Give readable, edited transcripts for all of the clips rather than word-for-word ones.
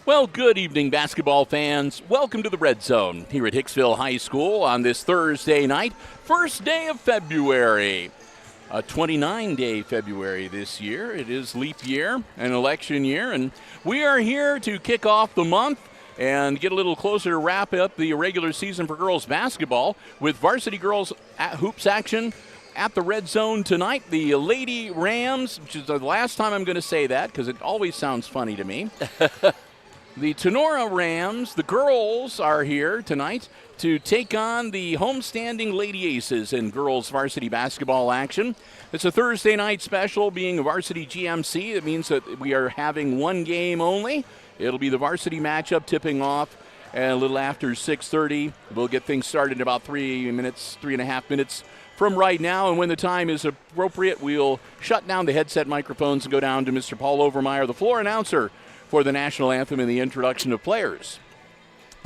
Well, good evening, basketball fans. Welcome to the Red Zone here at Hicksville High School on this Thursday night, first day of February. A 29-day February this year. It is leap year, an election year, and we are here to kick off the month and get a little closer to wrap up the regular season for girls basketball with varsity girls hoops action at the Red Zone tonight. The Lady Rams, which is the last time I'm going to say that because it always sounds funny to me. The Tinora Rams, the girls, are here tonight to take on the homestanding Lady Aces in girls varsity basketball action. It's a Thursday night special, being a varsity GMC. It means that we are having one game only. It'll be the varsity matchup tipping off a little after 6:30. We'll get things started in about 3.5 minutes from right now, and when the time is appropriate, we'll shut down the headset microphones and go down to Mr. Paul Overmeyer, the floor announcer, for the national anthem and the introduction of players.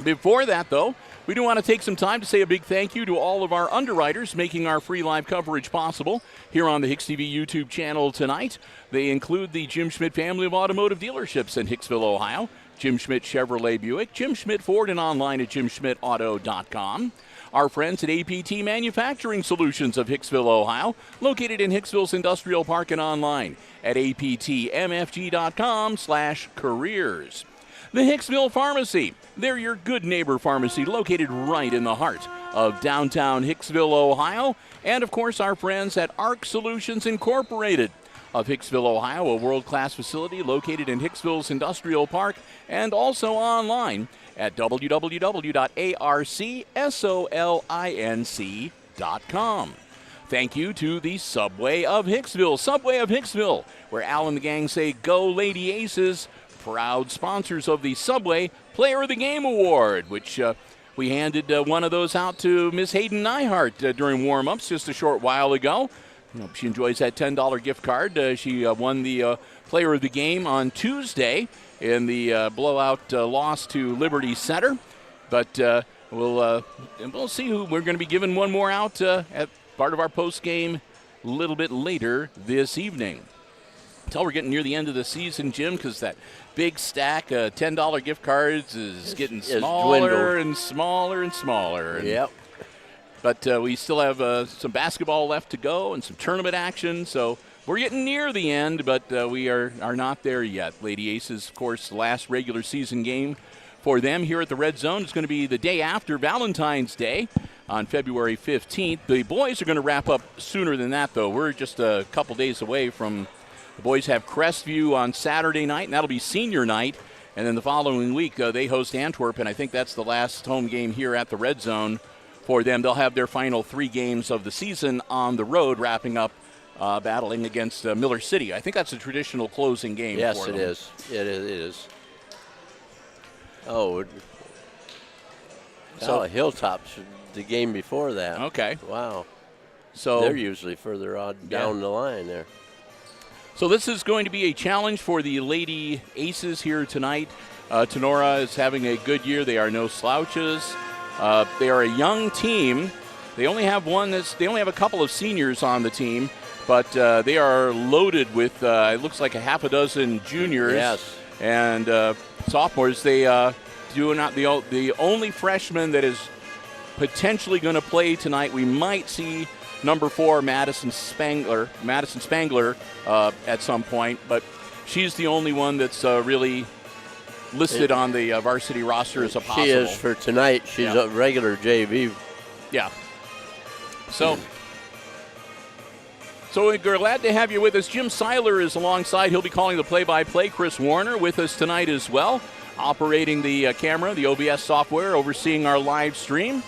Before that, though, we do want to take some time to say a big thank you to all of our underwriters making our free live coverage possible here on the HIX-TV YouTube channel tonight. They include the Jim Schmidt family of automotive dealerships in Hicksville, Ohio, Jim Schmidt Chevrolet Buick, Jim Schmidt Ford, and online at jimschmidtauto.com. Our friends at APT Manufacturing Solutions of Hicksville, Ohio, located in Hicksville's Industrial Park and online at aptmfg.com/careers. The Hicksville Pharmacy, they're your good neighbor pharmacy located right in the heart of downtown Hicksville, Ohio. And, of course, our friends at ARC Solutions Incorporated of Hicksville, Ohio, a world-class facility located in Hicksville's Industrial Park and also online at www.arcsolinc.com. Thank you to the Subway of Hicksville, where Al and the gang say, "Go Lady Aces," proud sponsors of the Subway Player of the Game Award, which we handed one of those out to Miss Hayden Nyhart during warm-ups just a short while ago. She enjoys that $10 gift card. She won the Player of the Game on Tuesday in the blowout loss to Liberty Center. But we'll see who we're going to be giving one more out at part of our post-game a little bit later this evening. Until we're getting near the end of the season, Jim, because that big stack of $10 gift cards is getting smaller and smaller and smaller. Yep. But we still have some basketball left to go and some tournament action. So we're getting near the end, but we are not there yet. Lady Aces, of course, the last regular season game for them here at the Red Zone is going to be the day after Valentine's Day on February 15th. The boys are going to wrap up sooner than that, though. We're just a couple days away from the boys have Crestview on Saturday night, and that'll be senior night. And then the following week, they host Antwerp, and I think that's the last home game here at the Red Zone for them. They'll have their final 3 games of the season on the road, wrapping up battling against Miller City. I think that's a traditional closing game for them. Yes, it is. Oh, so Hilltop's the game before that. Okay. Wow. So they're usually further on down the line there. So this is going to be a challenge for the Lady Aces here tonight. Tinora is having a good year. They are no slouches. They are a young team. They only have a couple of seniors on the team, but they are loaded with it looks like a half a dozen juniors. Yes. And sophomores. They do not the only freshman that is potentially going to play tonight. We might see number 4, Madison Spangler at some point, but she's the only one that's really listed on the varsity roster as a possible. She is for tonight. She's a regular JV. Yeah. So we're glad to have you with us. Jim Seiler is alongside. He'll be calling the play-by-play. Chris Warner with us tonight as well, operating the camera, the OBS software, overseeing our live stream.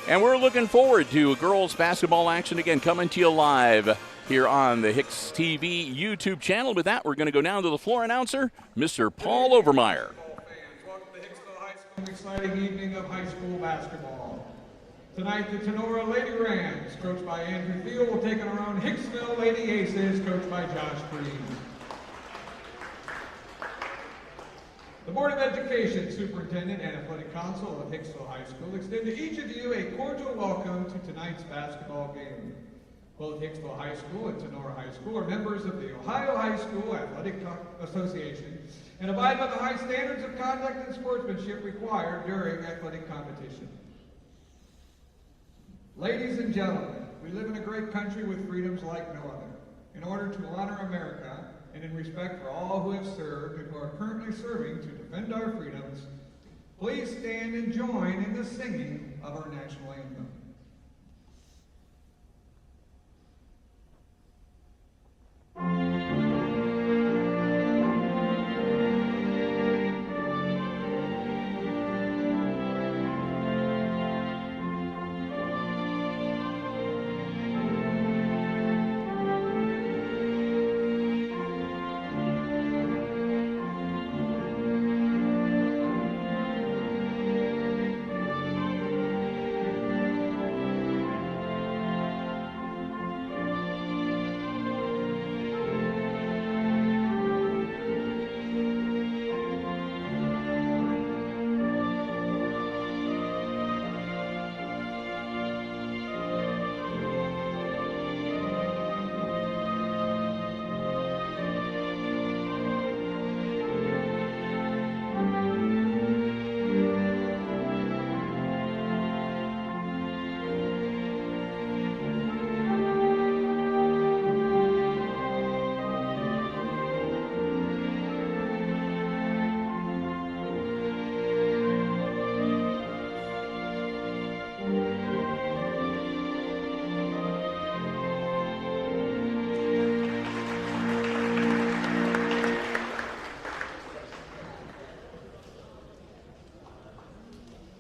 And we're looking forward to girls basketball action again, coming to you live here on the HIX-TV YouTube channel. With that, we're going to go down to the floor announcer, Mr. Paul Overmeyer. Welcome to Hicksville High School, an exciting evening of high school basketball. Tonight, the Tinora Lady Rams, coached by Andrew Field, will take on our own Hicksville Lady Aces, coached by Josh Green. The Board of Education, Superintendent, and Athletic Council of Hicksville High School extend to each of you a cordial welcome to tonight's basketball game. Both Hicksville High School and Tinora High School are members of the Ohio High School Athletic Association and abide by the high standards of conduct and sportsmanship required during athletic competition. Ladies and gentlemen, we live in a great country with freedoms like no other. In order to honor America and in respect for all who have served and who are currently serving to defend our freedoms, please stand and join in the singing of our national anthem.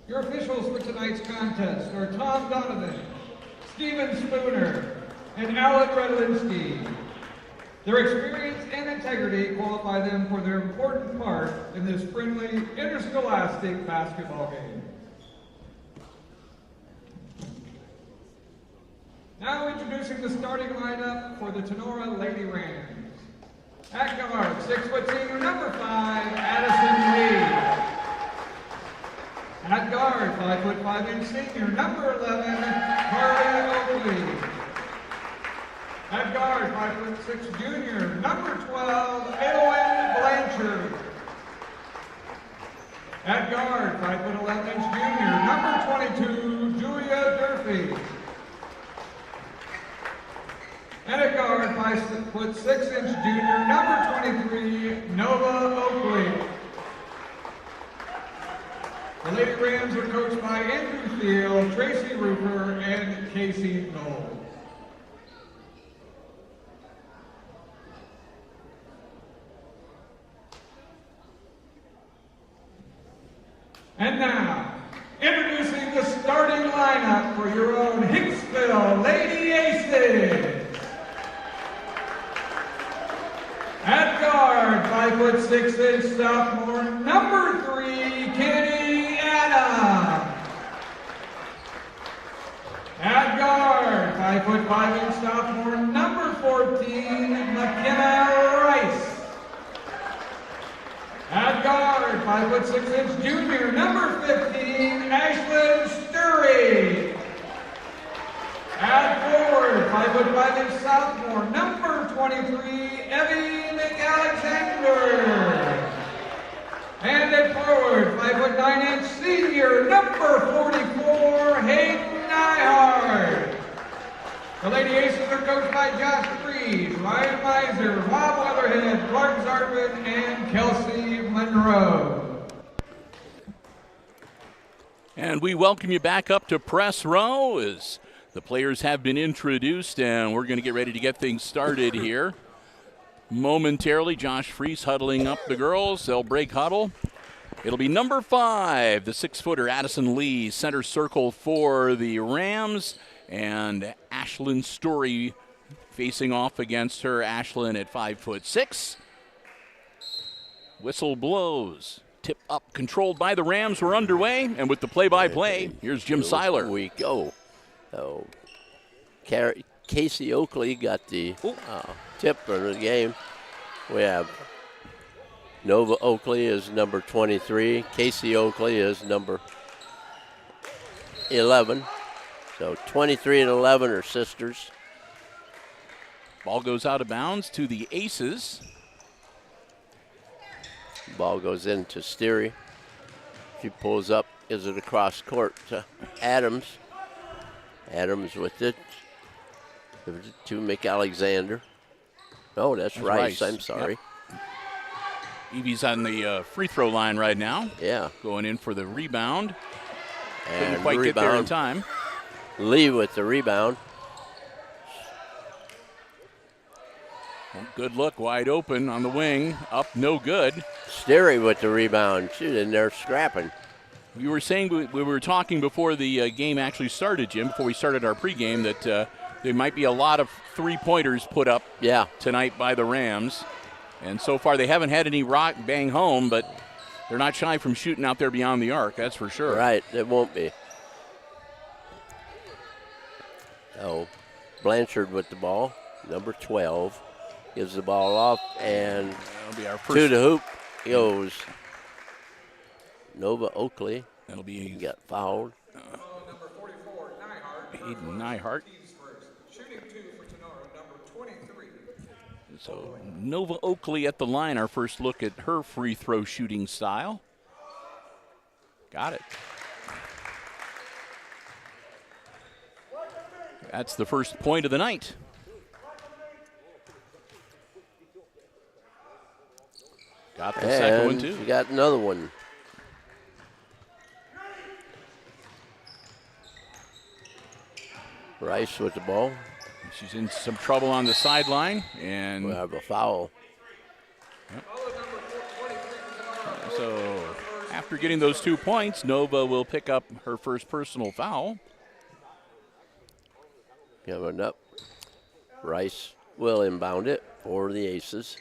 Your officials for tonight's contest are Tom Donovan, Stephen Spooner, and Alec Redlinski. Their experience and integrity qualify them for their important part in this friendly interscholastic basketball game. Now introducing the starting lineup for the Tinora Lady Rams. At guard, 6' senior number 5, Addison Lee. At guard, 5'5" senior, number 11, Carly Oakley. At guard, 5'6" junior, number 12, Eowyn Blanchard. At guard, 5'11" junior, number 22, Julia Durfee. And at guard, 5'6" junior, number 23, Nova Oakley. The Lady Rams are coached by Andrew Field, Tracy Roofer, and Casey Knoll. And now, introducing the starting lineup for your own Hicksville Lady Aces. At guard, 5'6" sophomore, number 3, Kenny Adams. At guard, 5'5" sophomore, number 14, McKenna Rice. At guard, 5'6" junior, number 15, Ashlyn Sturry. At forward, 5'5" sophomore, number 23, Evie McAlexander. And at forward, 5'9" senior, number 44, Hayden Nyhard. The Lady Aces are coached by Josh Freeze, Ryan Miser, Rob Weatherhead, Clark Zarvin, and Kelsey Monroe. And we welcome you back up to press row as the players have been introduced, and we're going to get ready to get things started here. Momentarily, Josh Freese huddling up the girls. They'll break huddle. It'll be number 5, the 6-footer Addison Lee, center circle for the Rams, and Ashlyn Story facing off against her. Ashlyn at 5'6". Whistle blows. Tip up, controlled by the Rams. We're underway, and with the play-by-play, here's Jim Seiler. Here we go. Oh, Casey Oakley got the tip of the game. We have Nova Oakley is number 23. Casey Oakley is number 11. So 23 and 11 are sisters. Ball goes out of bounds to the Aces. Ball goes into Steery. She pulls up, gives it across court to Adams. Adams with it. Gives it to McAlexander. No, that's Rice. I'm sorry. Yep. Evie's on the free throw line right now. Yeah. Going in for the rebound. And couldn't quite get there in time. Lee with the rebound. Good look, wide open on the wing. Up, no good. Steery with the rebound. She's in there scrapping. We were saying, we were talking before the game actually started, Jim, before we started our pregame, that there might be a lot of three-pointers put up tonight by the Rams. And so far they haven't had any rock bang home, but they're not shy from shooting out there beyond the arc, that's for sure. Right, it won't be. Oh, Blanchard with the ball, number 12. Gives the ball off, and that'll be our first. To the hoop goes Nova Oakley. That'll be. He got fouled. Number 44, Aiden Nyhart. Shooting 2 for Tinora, number 23. So Nova Oakley at the line. Our first look at her free throw shooting style. Got it. That's the first point of the night. Got the second one, too. You got another one. Rice with the ball. She's in some trouble on the sideline. And we have a foul. Yep. So after getting those 2 points, Nova will pick up her first personal foul. Coming up. Rice will inbound it for the Aces.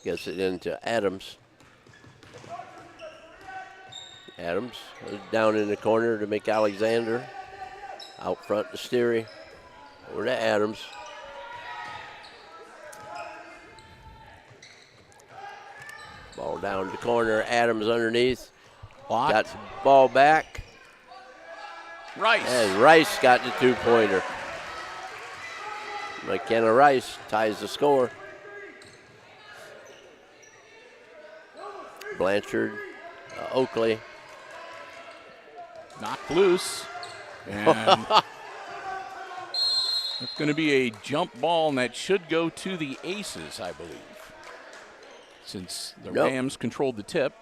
Gets it into Adams. Adams down in the corner to McAlexander. Out front to Steery. Over to Adams. Ball down the corner. Adams underneath. Blocked. Got the ball back. Rice. And Rice got the two-pointer. McKenna Rice ties the score. Blanchard, Oakley. Knocked loose. And it's going to be a jump ball, and that should go to the Aces, I believe, since the Rams controlled the tip.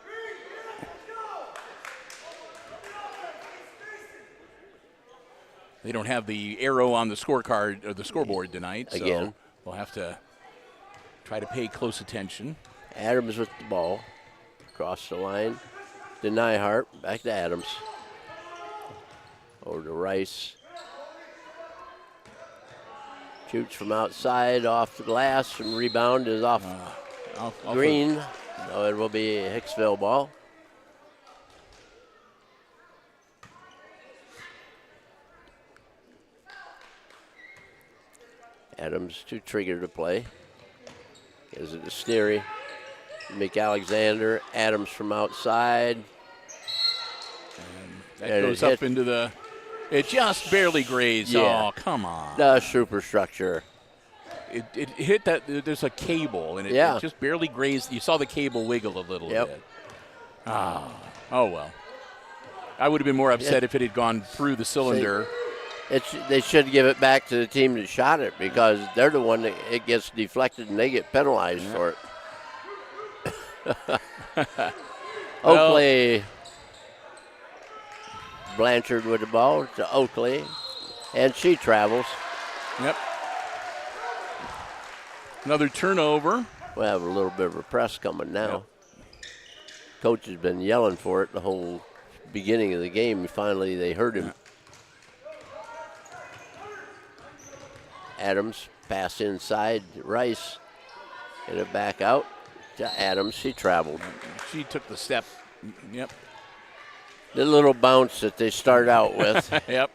They don't have the arrow on the scorecard or the scoreboard tonight, so again, we'll have to try to pay close attention. Adams with the ball. Across the line to Nyhart, back to Adams. Over to Rice. Shoots from outside, off the glass, and rebound is off Green. So it will be a Hicksville ball. Adams to trigger the play. Gives it to Steery. McAlexander, Adams from outside. And that goes up into the, it just barely grazed. Yeah. Oh, come on. The superstructure. It hit that, there's a cable, and it just barely grazed. You saw the cable wiggle a little bit. Oh, well. I would have been more upset if it had gone through the cylinder. They should give it back to the team that shot it, because they're the one that it gets deflected and they get penalized for it. Oakley, Blanchard with the ball to Oakley, and she travels. Yep. Another turnover. We'll have a little bit of a press coming now. Yep. Coach has been yelling for it the whole beginning of the game. Finally, they heard him. Adams, pass inside, Rice, get it back out to Adams. She traveled. She took the step. Yep. The little bounce that they start out with. Yep.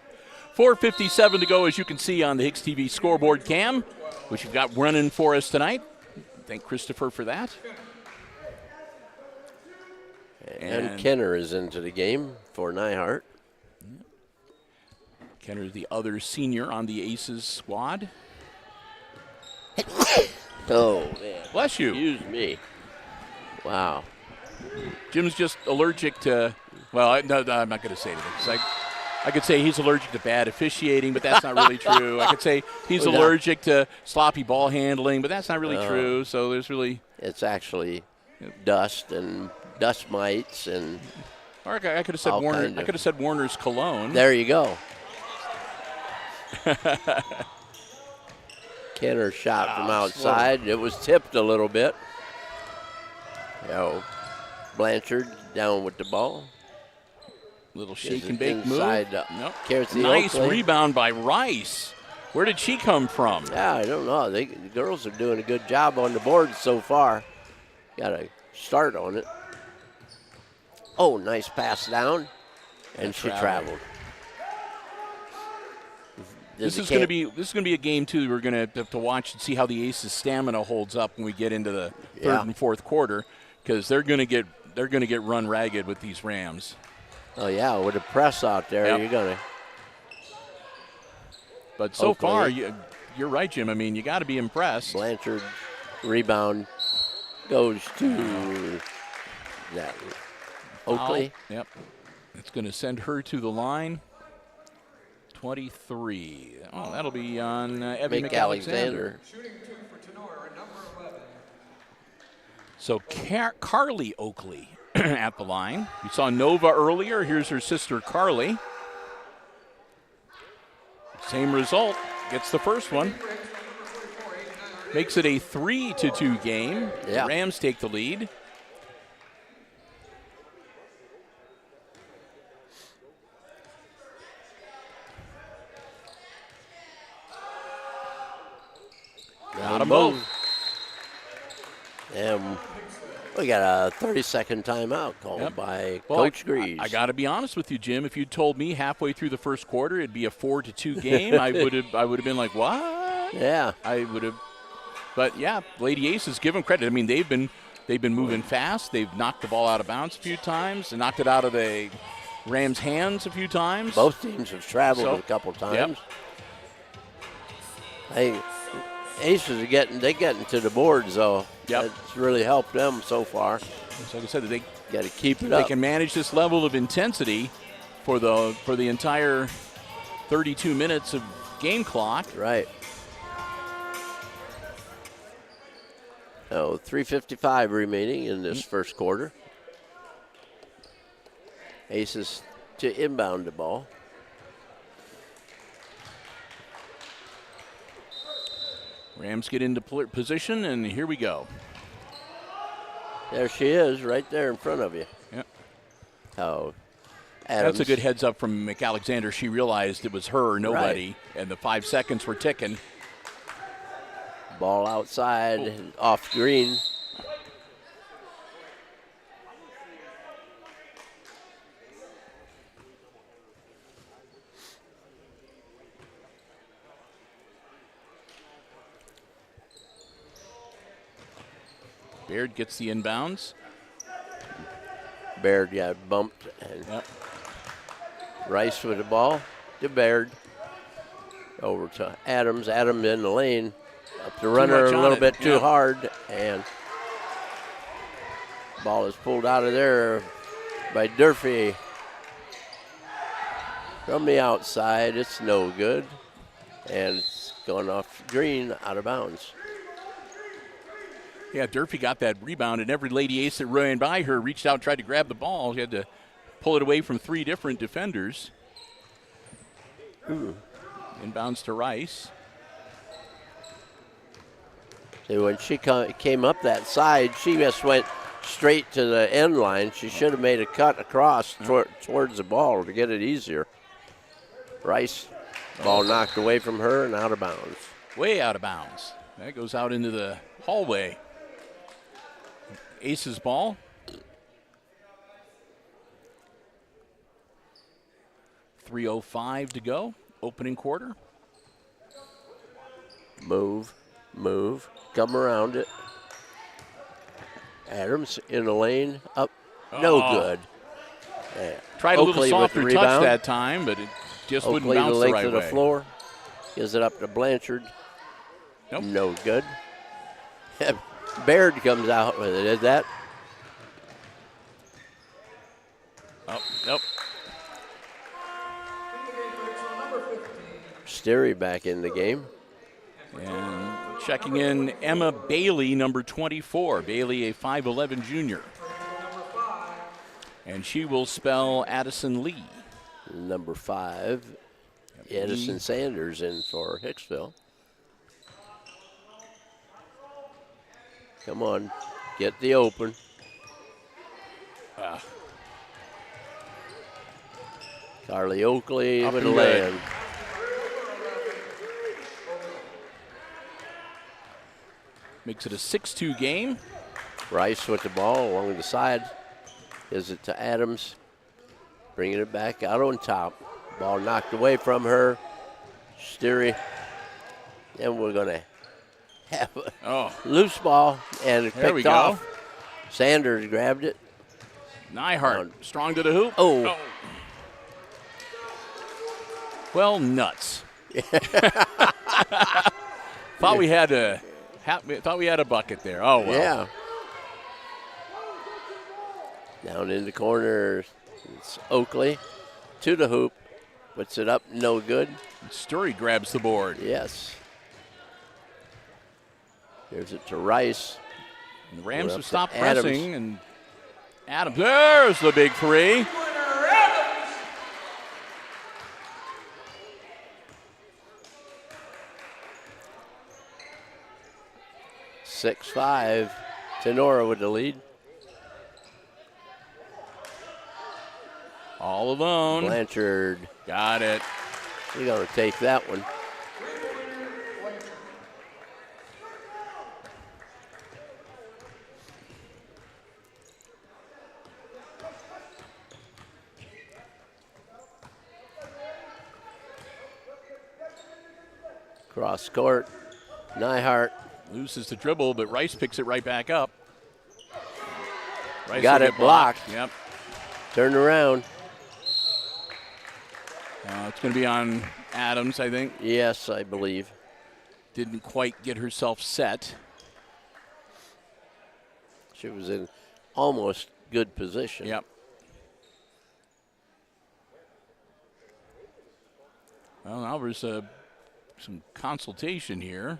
4:57 to go, as you can see on the HIX-TV scoreboard cam, which you've got running for us tonight. Thank Christopher for that. And Kenner is into the game for Nyhart. Kenner, the other senior on the Aces squad. Oh, man. Bless you. Excuse me. Wow. Jim's just allergic to, well, no, I'm not going to say anything. 'Cause I could say he's allergic to bad officiating, but that's not really true. I could say he's allergic to sloppy ball handling, but that's not really true. So there's really. It's actually dust and dust mites and. Or I could have said Warner. I could have said Warner's cologne. There you go. Kenner shot from outside. It was tipped a little bit. Blanchard down with the ball. Little shake and bake move. Nope. Nice rebound by Rice. Where did she come from? Yeah, I don't know. The girls are doing a good job on the board so far. Got to start on it. Oh, nice pass down, and she traveled. This is going to be a game too. We're going to have to watch and see how the Aces' stamina holds up when we get into the third and fourth quarter, because they're going to get run ragged with these Rams. Oh yeah, with a press out there, you're gonna. But so far, you're right, Jim. I mean, you got to be impressed. Blanchard rebound goes to that Oakley. Yep, it's going to send her to the line. 23. Oh, that'll be on Evie McAlexander. Shooting 2 for Tinora, number 11. So Carly Oakley at the line. You saw Nova earlier. Here's her sister Carly. Same result. Gets the first one. Makes it a 3-2 game. Yeah. The Rams take the lead. Got them both. And we got a 30-second timeout called by Coach Greaves. I got to be honest with you, Jim. If you told me halfway through the first quarter it'd be a 4-2 game, I would have been like, what? Yeah. I would have. But yeah, Lady Aces, give them credit. I mean, they've been moving fast. They've knocked the ball out of bounds a few times and knocked it out of the Rams' hands a few times. Both teams have traveled a couple times. Yep. Aces are getting to the boards, though. Yep. It's really helped them so far. So like I said, they got to keep it up. up. They can manage this level of intensity for the entire 32 minutes of game clock. Right. So 3:55 remaining in this first quarter. Aces to inbound the ball. Rams get into position, and here we go. There she is, right there in front of you. Yep. Oh, Adams. That's a good heads up from McAlexander. She realized it was her or nobody, and the 5 seconds were ticking. Ball outside, off green. Baird gets the inbounds. Baird got bumped. And Rice with the ball to Baird. Over to Adams. Adams in the lane. Up the runner a little bit too hard. And ball is pulled out of there by Durfee. From the outside, it's no good. And it's going off green, out of bounds. Yeah, Durfee got that rebound, and every Lady Ace that ran by her reached out and tried to grab the ball. She had to pull it away from 3 different defenders. Inbounds to Rice. See, when she came up that side, she just went straight to the end line. She should have made a cut across towards the ball to get it easier. Rice, ball knocked away from her and out of bounds. Way out of bounds. That goes out into the hallway. Aces ball. .305 to go, opening quarter. Move, come around it. Adams in the lane, up, no good. Tried Oakley a little softer touch that time, but it just Oakley wouldn't bounce the right way. the floor, gives it up to Blanchard. Nope. No good. Baird comes out with it. Is that? Oh, nope. Sterry back in the game. And checking in Emma Bailey, number 24. Bailey, a 5'11 junior. And she will spell Addison Lee. Number 5, Edison Sanders in for Hicksville. Come on, get the open. Carly Oakley Up with a and good. land. Makes it a 6-2 game. Rice with the ball along the side. Gives it to Adams. Bringing it back out on top. Ball knocked away from her. Sterry. And we're going to have a loose ball and it There we picked go. off. Sanders grabbed it. Nyhart, strong to the hoop. Oh. Well, nuts. Thought we had a bucket there. Oh well. Yeah. Down in the corner, it's Oakley to the hoop, puts it up, no good. Sturry grabs the board. Yes. Here's it to Rice. And the Rams We're have up stopped to Adams. pressing, and Adams. There's the big three. 6-5. Tinora with the lead. All alone. Blanchard. Got it. We're going to take that one. Cross court. Nyhart. Loses the dribble, but Rice picks it right back up. Rice Got will it get blocked. Yep. Turned around. It's going to be on Adams, I think. Yes, I believe. Didn't quite get herself set. She was in almost good position. Yep. Well, now there's some consultation here.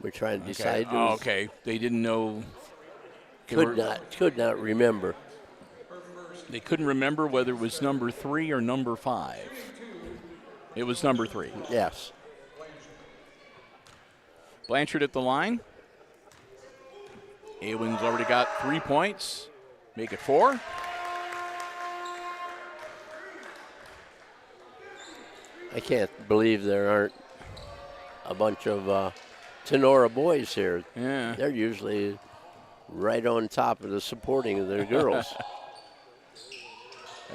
We're trying to decide. Okay. Oh, okay. They didn't know. Could not remember. They couldn't remember whether it was number 3 or number 5. It was number 3. Yes. Blanchard at the line. Awin's already got 3 points. Make it 4. I can't believe there aren't a bunch of Tinora boys here. Yeah. They're usually right on top of the supporting of their girls.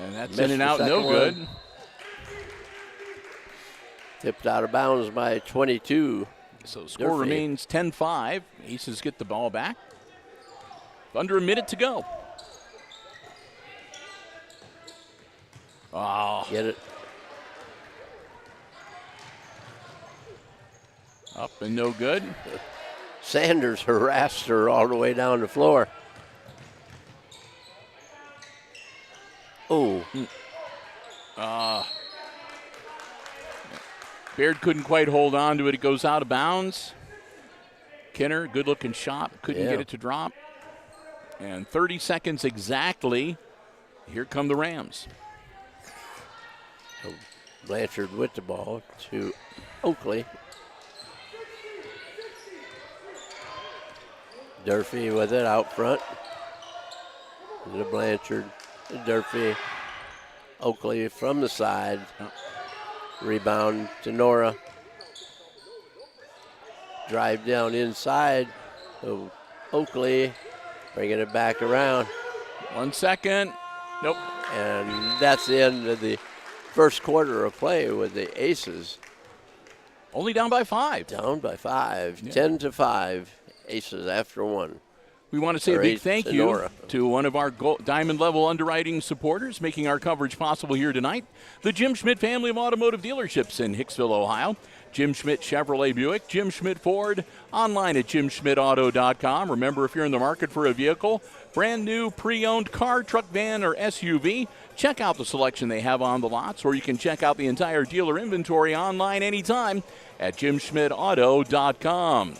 And that's Missed in and the out, no second good. one. Tipped out of bounds by 22. So score Durfee. remains 10-5. Aces get the ball back. Under a minute to go. Oh, Get it. up and no good. Sanders harassed her all the way down the floor. Oh, Baird couldn't quite hold on to it. It goes out of bounds. Kinner, good-looking shot. Couldn't get it to drop. And 30 seconds exactly. Here come the Rams. Blanchard with the ball to Oakley. Durfee with it out front. To Blanchard. To Durfee. Oakley from the side. Rebound to Nora. Drive down inside. So Oakley bringing it back around. 1 second. Nope. And that's the end of the first quarter of play with the Aces. Only down by 5. Down by 5. Yeah. 10-5. Aces after 1. We want to say a big thank you Tinora. to one of our diamond level underwriting supporters making our coverage possible here tonight, the Jim Schmidt family of automotive dealerships in Hicksville, Ohio. Jim Schmidt Chevrolet Buick, Jim Schmidt Ford, online at jimschmidtauto.com. Remember, if you're in the market for a vehicle, brand new, pre-owned car, truck, van, or SUV, check out the selection they have on the lots, or you can check out the entire dealer inventory online anytime at jimschmidtauto.com.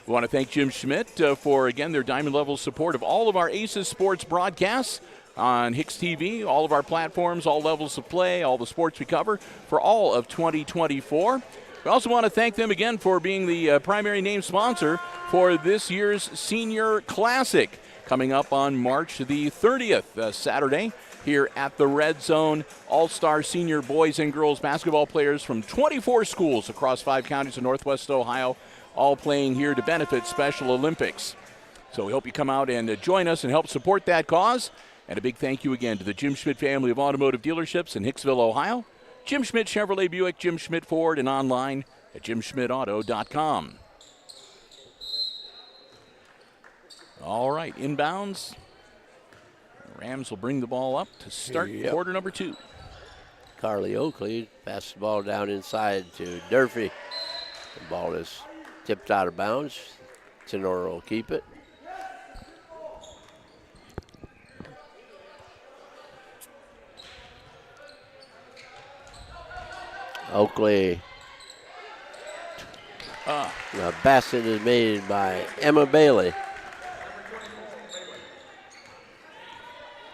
We want to thank Jim Schmidt for, again, their diamond-level support of all of our Aces Sports broadcasts on HIX-TV, all of our platforms, all levels of play, all the sports we cover for all of 2024. We also want to thank them again for being the primary name sponsor for this year's Senior Classic, coming up on March the 30th, Saturday, here at the Red Zone. All-star senior boys and girls basketball players from 24 schools across 5 counties in Northwest Ohio, all playing here to benefit Special Olympics. So we hope you come out and join us and help support that cause. And a big thank you again to the Jim Schmidt family of automotive dealerships in Hicksville, Ohio. Jim Schmidt Chevrolet Buick, Jim Schmidt Ford, and online at jimschmidtauto.com. All right, inbounds. Rams will bring the ball up to start quarter number 2. Carly Oakley passes the ball down inside to Durfee. The ball is tipped out of bounds. Tinora will keep it. Oakley. The basket is made by Emma Bailey.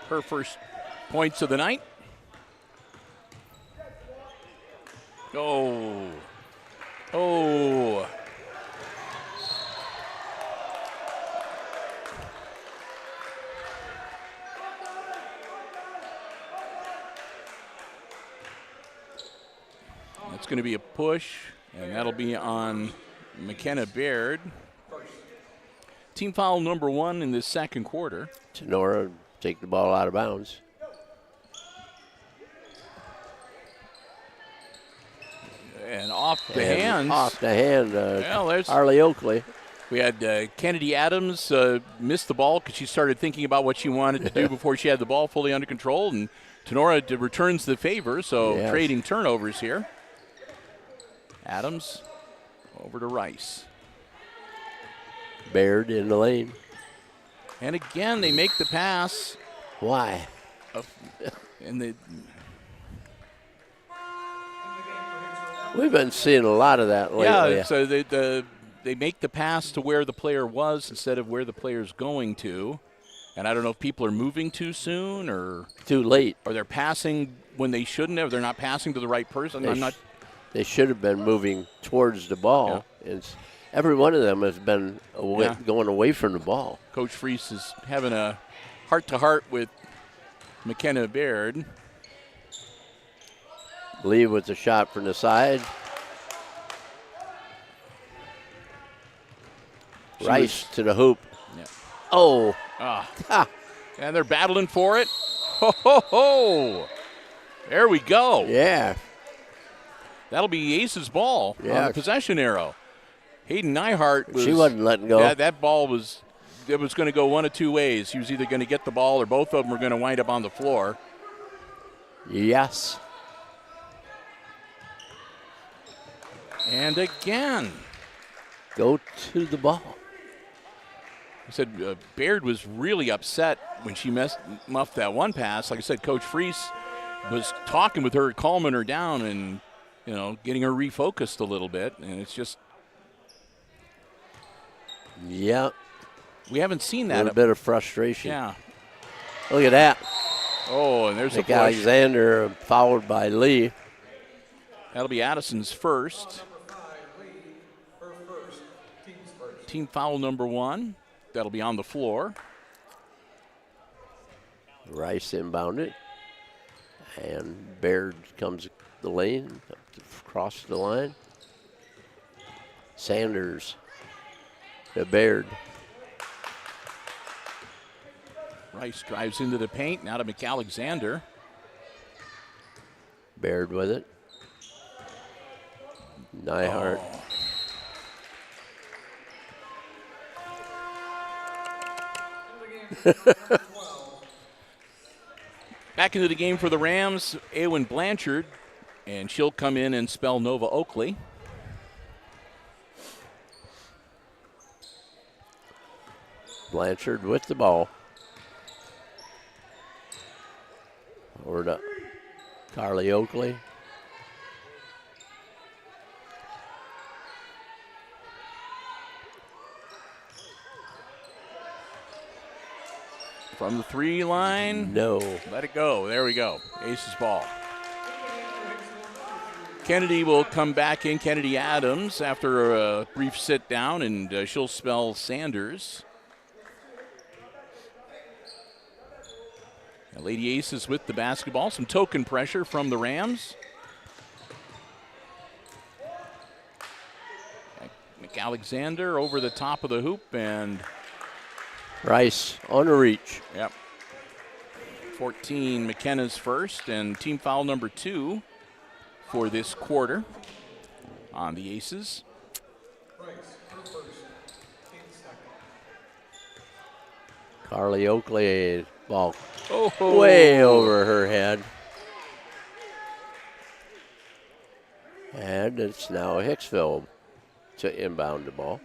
Her first points of the night. Oh. That's going to be a push, and that'll be on McKenna Baird. Team foul number 1 in this second quarter. Tinora take the ball out of bounds. And off the hands. Off the hand, there's Harley Oakley. We had Kennedy Adams miss the ball because she started thinking about what she wanted to do before she had the ball fully under control. And Tinora returns the favor, so trading turnovers here. Adams over to Rice. Baird in the lane. And again, they make the pass. Why? And we've been seeing a lot of that lately. Yeah, so they make the pass to where the player was instead of where the player's going to. And I don't know if people are moving too soon or too late. Or they're passing when they shouldn't have. They're not passing to the right person. They should have been moving towards the ball. Yeah. Every one of them has been going away from the ball. Coach Freese is having a heart-to-heart with McKenna Baird. Lee with the shot from the side. Rice to the hoop. Yeah. Oh. And they're battling for it. Ho, ho, ho. There we go. Yeah. That'll be Ace's ball on the possession arrow. Hayden Nyhart she wasn't letting go. Yeah, that ball was going to go one of two ways. He was either going to get the ball or both of them were going to wind up on the floor. Yes. And again. Go to the ball. I said Baird was really upset when she muffed that one pass. Like I said, Coach Freese was talking with her, calming her down and, getting her refocused a little bit. And it's just. Yeah. We haven't seen that. A little bit of frustration. Yeah. Look at that. Oh, and there's a push. Alexander fouled by Lee. That'll be Addison's first. Team foul number 1. That'll be on the floor. Rice inbounded. And Baird comes the lane, across the line. Sanders to Baird. Rice drives into the paint. Now to McAlexander. Baird with it. Nyhart. Back into the game for the Rams, Awen Blanchard, and she'll come in and spell Nova Oakley. Blanchard with the ball. Over to Carly Oakley. From the 3 line. No. Let it go. There we go. Aces ball. Kennedy will come back in. Kennedy Adams after a brief sit down, and she'll spell Sanders. And Lady Aces with the basketball. Some token pressure from the Rams. McAlexander over the top of the hoop, and Rice on a reach. yep. 14 McKenna's first, and team foul number 2 for this quarter on the Aces. Carly Oakley, ball Oh, way over her head. And it's now Hicksville to inbound the ball.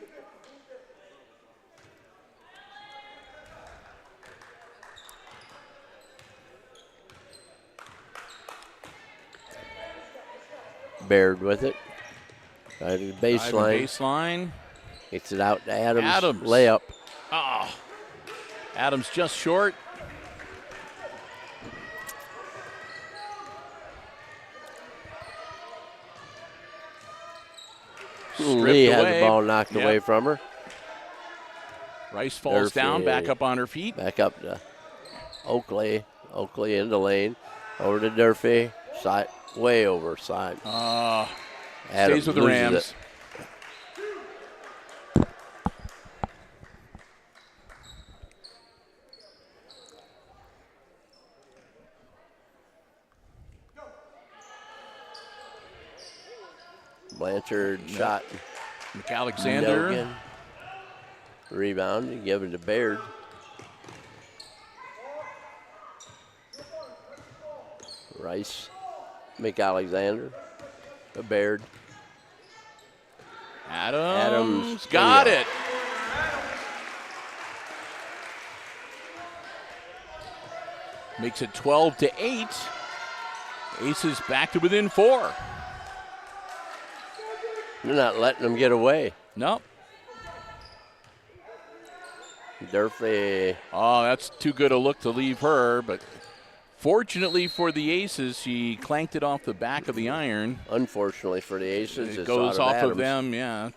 Baird with it. Right at the baseline. Baseline. Gets it out to Adams. Adams. Layup. Ah, Adams just short. Lee Stripped had away. the ball knocked Yep. away from her. Rice falls down, back up on her feet. Back up to Oakley. Oakley in the lane. Over to Durfee. Side, way over side. Adams Stays with the loses Rams. it. Blanchard shot. McAlexander. No again. Rebound and give it to Baird. Rice. McAlexander. To Baird. Adams got Bingo. it. Makes it 12-8. Aces back to within 4. They're not letting them get away. Nope. Durfee. Oh, that's too good a look to leave her, but fortunately for the Aces, she clanked it off the back of the iron. Unfortunately for the Aces, It it's goes out off Adams. of them, yeah.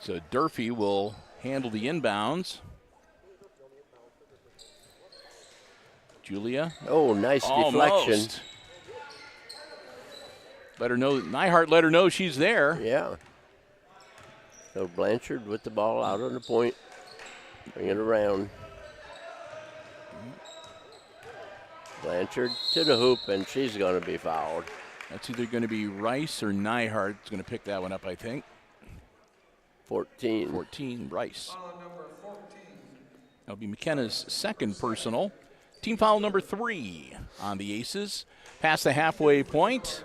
So Durfee will handle the inbounds. Julia. Oh, nice deflection. Almost. Let her know. Nyhart let her know she's there. Yeah. So Blanchard with the ball out on the point. Bring it around. Blanchard to the hoop, and she's going to be fouled. That's either going to be Rice or Nyhart. It's going to pick that one up, I think. 14. 14, Rice. That'll be McKenna's second personal. Team foul number 3 on the Aces. Past the halfway point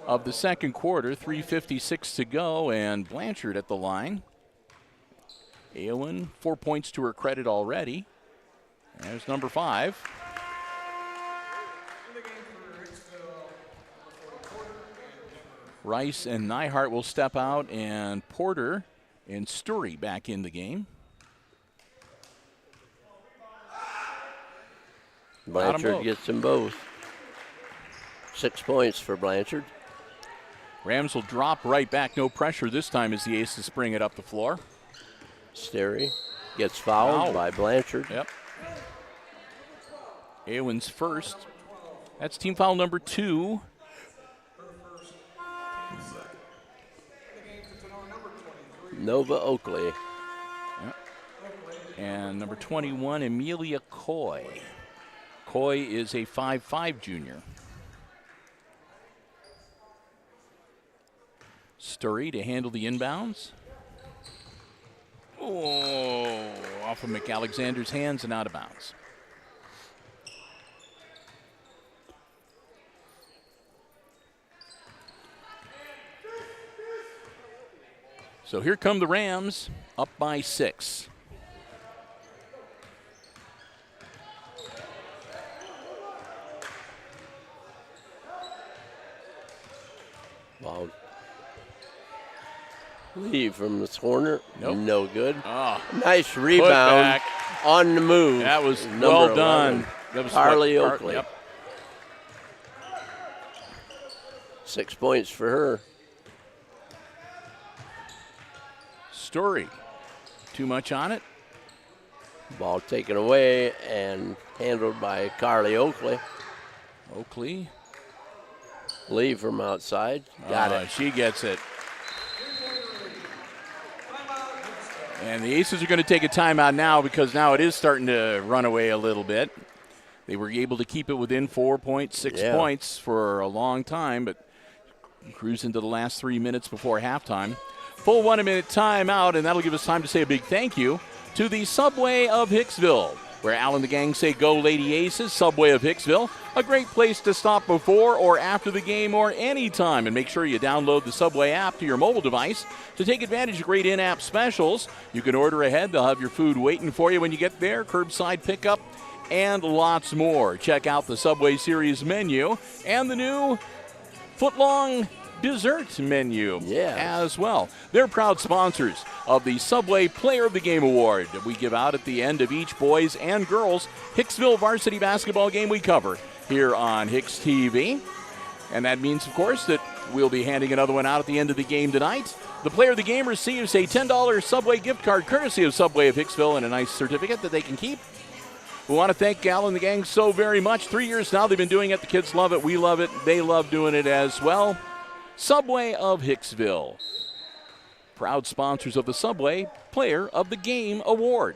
of the second quarter, 3:56 to go, and Blanchard at the line. Aylwin, 4 points to her credit already. There's number 5. Rice and Nyhart will step out, and Porter and Sturry back in the game. Blanchard gets them both. 6 points for Blanchard. Rams will drop right back, no pressure this time as the Aces bring it up the floor. Sterry gets fouled Foul. by Blanchard. Yep. Aylwin's first. That's team foul number 2. Nova Oakley. And number 21, Amelia Coy. Coy is a 5'5" junior. Sturry to handle the inbounds. Oh, Off of McAlexander's hands and out of bounds. So here come the Rams, up by 6. Wow. Leave from the corner. Nope. No good. Oh, nice rebound on the move. that was Number well done. 11, That was Carly Oakley. Yep. 6 points for her. Story. Too much on it. Ball taken away and handled by Carly Oakley. Oakley. Leave from outside. Got it. She gets it. And the Aces are going to take a timeout now because now it is starting to run away a little bit. They were able to keep it within 4.6 points for a long time, but cruise into the last 3 minutes before halftime. Full 1 minute timeout, and that'll give us time to say a big thank you to the Subway of Hicksville, where Al and the gang say go Lady Aces. Subway of Hicksville, a great place to stop before or after the game or anytime. And make sure you download the Subway app to your mobile device to take advantage of great in-app specials. You can order ahead. They'll have your food waiting for you when you get there, curbside pickup, and lots more. Check out the Subway Series menu and the new foot-long dessert menu as well. They're proud sponsors of the Subway Player of the Game Award that we give out at the end of each boys and girls Hicksville varsity basketball game we cover here on HIX-TV. And that means, of course, that we'll be handing another one out at the end of the game tonight. The player of the game receives a $10 Subway gift card courtesy of Subway of Hicksville and a nice certificate that they can keep. We want to thank Gal and the gang so very much. 3 years now they've been doing it. The kids love it. We love it. They love doing it as well. Subway of Hicksville, proud sponsors of the Subway Player of the Game Award.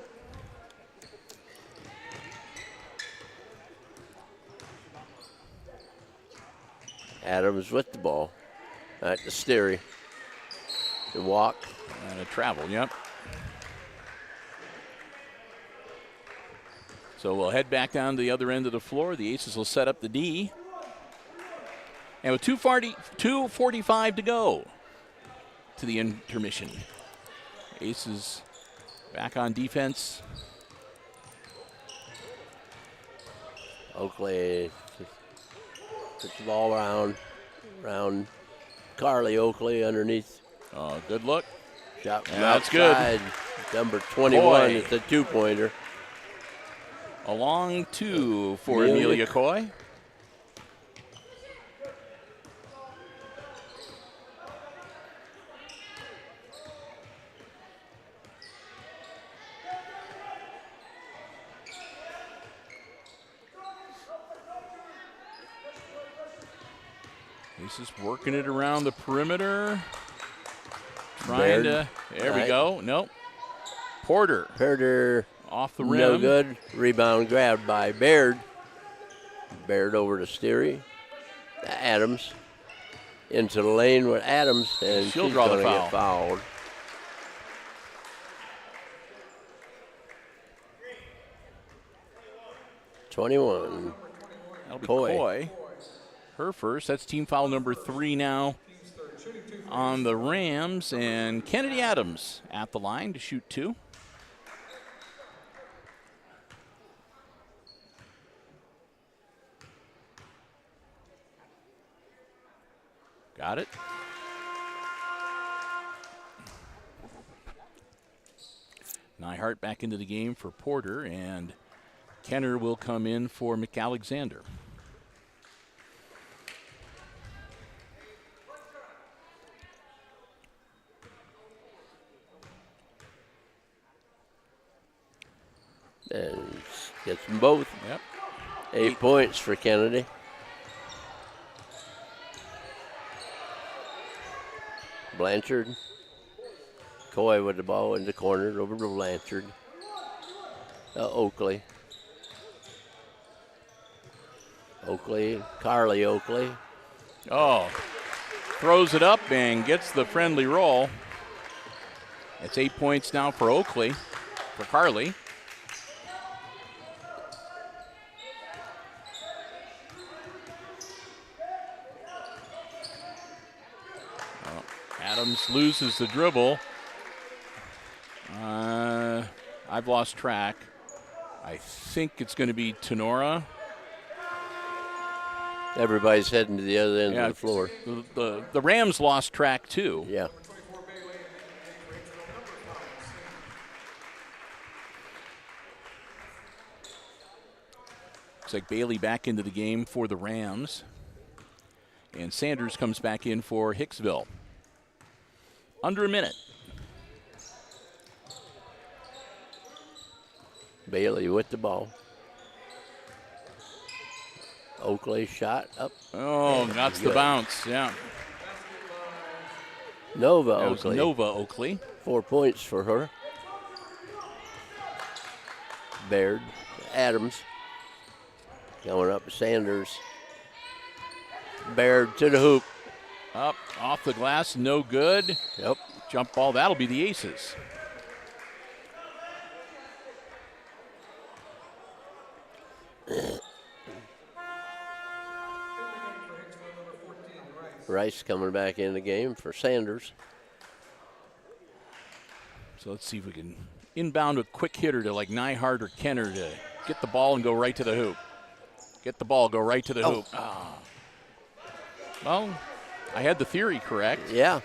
Adams with the ball. At the Sterry. The walk. And a travel, yep. So we'll head back down to the other end of the floor. The Aces will set up the D. And with 2:45 to go to the intermission. Aces back on defense. Oakley puts the ball around Carly Oakley underneath. Oh, good look. Shot from That's outside. good. Number 21 is the two-pointer. A long two for Amelia Coy. He's just working it around the perimeter. Trying to, there we go. Nope. Porter off the rim. No good. Rebound grabbed by Baird. Baird over to Sterry. Adams into the lane with Adams, and she'll she's draw the gonna foul. get fouled. .21. That'll be Coy. Her first. That's team foul number 3 now on the Rams. And Kennedy Adams at the line to shoot 2. Got it. Nyhart back into the game for Porter, and Kenner will come in for McAlexander. And gets them both. Yep. 8 points for Kennedy. Blanchard. Coy with the ball in the corner over to Blanchard. Oakley. Carly Oakley. Oh, throws it up and gets the friendly roll. It's 8 points now for Oakley, for Carly. Adams loses the dribble. I've lost track. I think it's going to be Tinora. Everybody's heading to the other end of the floor. The Rams lost track too. Yeah. Looks like Bailey back into the game for the Rams. And Sanders comes back in for Hicksville. Under a minute. Bailey with the ball. Oakley shot up. Oh, that's the bounce, yeah. Nova That was Oakley. Nova Oakley. 4 points for her. Baird, Adams. Going up to Sanders. Baird to the hoop. Up, off the glass, no good. Yep. Jump ball, that'll be the Aces. Rice coming back in the game for Sanders. So let's see if we can inbound a quick hitter to like Nyhart or Kenner to get the ball and go right to the hoop. Get the ball, go right to the hoop. Ah. Well, I had the theory correct. Yeah.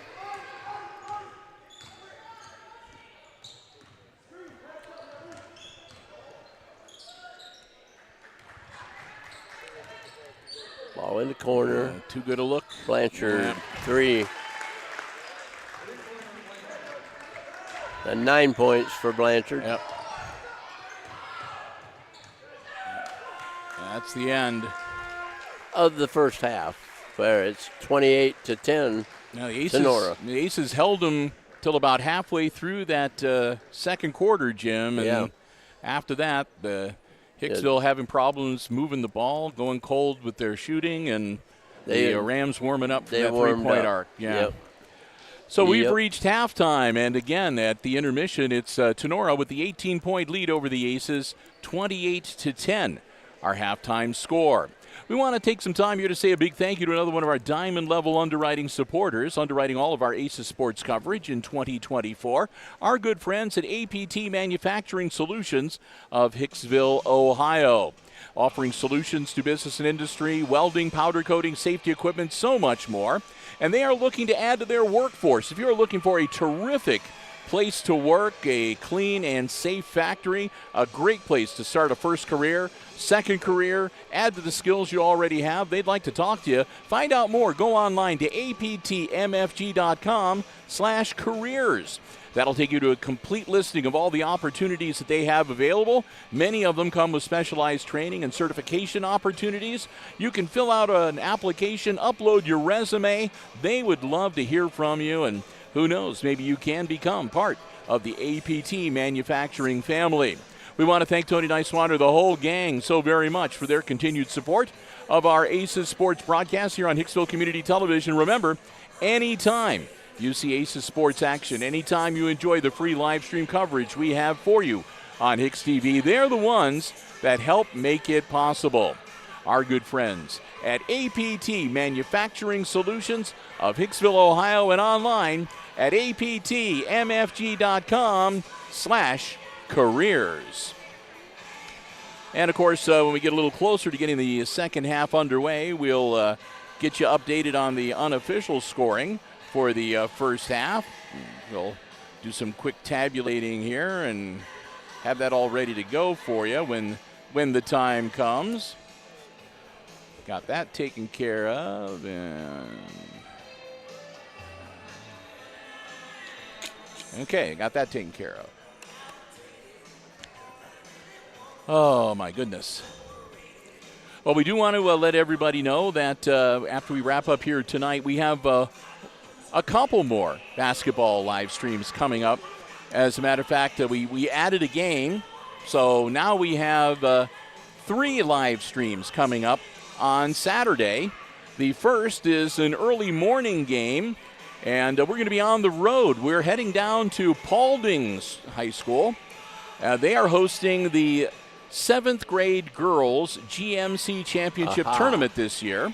Ball in the corner. Too good a look. Blanchard, Yeah. 3. And 9 points for Blanchard. Yep. That's the end. Of the first half, where it's 28-10. Now the Tinora. Aces held them till about halfway through that second quarter, Jim. And Yeah. after that, Hicksville having problems moving the ball, going cold with their shooting, and the Rams warming up for that three-point arc. Yeah. Yep. So we've reached halftime, and again at the intermission, it's Tinora with the 18-point lead over the Aces, 28-10, our halftime score. We want to take some time here to say a big thank you to another one of our diamond-level underwriting supporters, underwriting all of our Aces sports coverage in 2024, our good friends at APT Manufacturing Solutions of Hicksville, Ohio. Offering solutions to business and industry, welding, powder coating, safety equipment, so much more. And they are looking to add to their workforce. If you're looking for a terrific place to work, a clean and safe factory, a great place to start a first career, second career, add to the skills you already have, they'd like to talk to you. Find out more. Go online to aptmfg.com/careers. That'll take you to a complete listing of all the opportunities that they have available. Many of them come with specialized training and certification opportunities. You can fill out an application, upload your resume. They would love to hear from you, and who knows, maybe you can become part of the APT manufacturing family. We want to thank Tony Nicewander, the whole gang, so very much for their continued support of our Aces Sports broadcast here on Hicksville Community Television. Remember, anytime you see Aces Sports action, anytime you enjoy the free live stream coverage we have for you on HIX-TV, they're the ones that help make it possible. Our good friends at APT Manufacturing Solutions of Hicksville, Ohio, and online at aptmfg.com/careers. And, of course, when we get a little closer to getting the second half underway, we'll get you updated on the unofficial scoring for the first half. We'll do some quick tabulating here and have that all ready to go for you when the time comes. Got that taken care of. And okay, got that taken care of. Oh, my goodness. Well, we do want to let everybody know that after we wrap up here tonight, we have a couple more basketball live streams coming up. As a matter of fact, we added a game, so now we have 3 live streams coming up on Saturday. The first is an early morning game, and we're going to be on the road. We're heading down to Paulding's High School. They are hosting the 7th grade girls GMC Championship Tournament this year,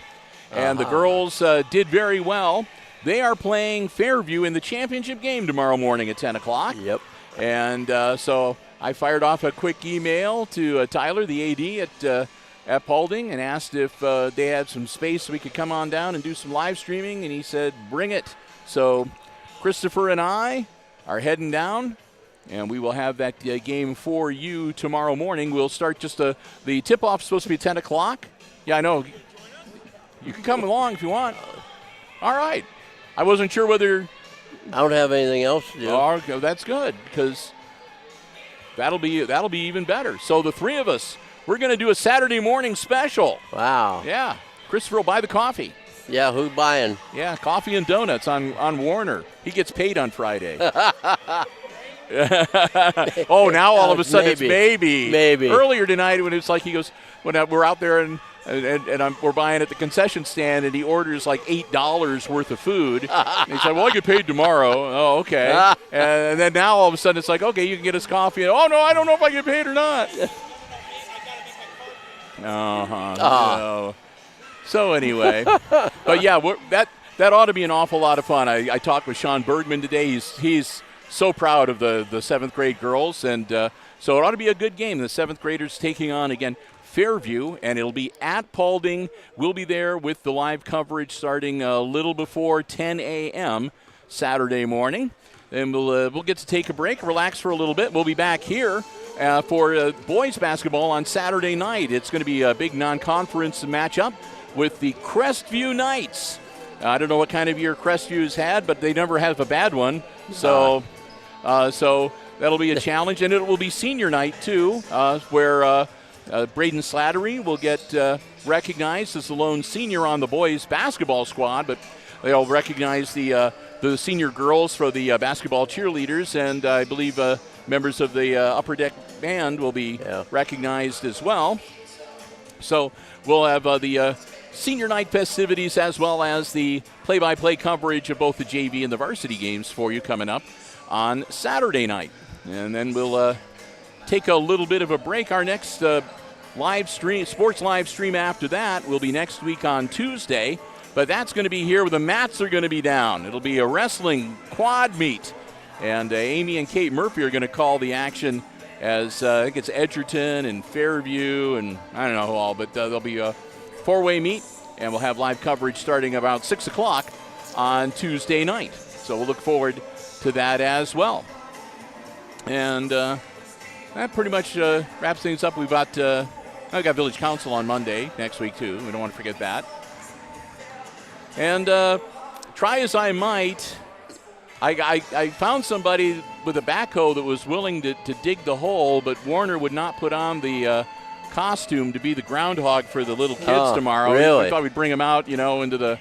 and the girls did very well. They are playing Fairview in the championship game tomorrow morning at 10 o'clock. Yep. And so I fired off a quick email to Tyler, the AD at Paulding, and asked if they had some space so we could come on down and do some live streaming, and he said, bring it. So Christopher and I are heading down, and we will have that game for you tomorrow morning. We'll start just the tip-off is supposed to be 10 o'clock. Yeah, I know. You can come along if you want. All right. I wasn't sure whether... I don't have anything else to do. Oh, that's good, because that'll be even better. So the three of us, we're going to do a Saturday morning special. Wow. Yeah. Christopher will buy the coffee. Yeah, who's buying? Yeah, coffee and donuts on Warner. He gets paid on Friday. Oh, now all of a sudden it's maybe. Maybe. Earlier tonight when it was like he goes, when we're out there and we're buying at the concession stand, and he orders like $8 worth of food. And he said, well, I get paid tomorrow. Oh, okay. And then now all of a sudden it's like, okay, you can get us coffee. And, oh, no, I don't know if I get paid or not. No. So anyway, but yeah, that ought to be an awful lot of fun. I talked with Sean Bergman today. He's so proud of the 7th grade girls, and so it ought to be a good game. The 7th graders taking on, again, Fairview, and it'll be at Paulding. We'll be there with the live coverage starting a little before 10 a.m. Saturday morning. Then we'll get to take a break, relax for a little bit. We'll be back here for boys basketball on Saturday night. It's going to be a big non-conference matchup with the Crestview Knights. I don't know what kind of year Crestview's had, but they never have a bad one. So that'll be a challenge, and it will be senior night too, where Braden Slattery will get recognized as the lone senior on the boys basketball squad, but they'll recognize the senior girls for the basketball cheerleaders, and I believe members of the upper deck band will be recognized as well. So we'll have the senior night festivities as well as the play-by-play coverage of both the JV and the varsity games for you coming up on Saturday night. And then we'll take a little bit of a break. Our next sports live stream after that will be next week on Tuesday, but that's going to be here where the mats are going to be down. It'll be a wrestling quad meet, and Amy and Kate Murphy are going to call the action as I think it's Edgerton and Fairview and I don't know who all, but there'll be a four-way meet, and we'll have live coverage starting about 6 o'clock on Tuesday night. So we'll look forward to that as well. And that pretty much wraps things up. We've got Village Council on Monday next week, too. We don't want to forget that. And try as I might, I found somebody with a backhoe that was willing to dig the hole, but Warner would not put on the costume to be the groundhog for the little kids tomorrow. Really? I thought we'd bring them out, into the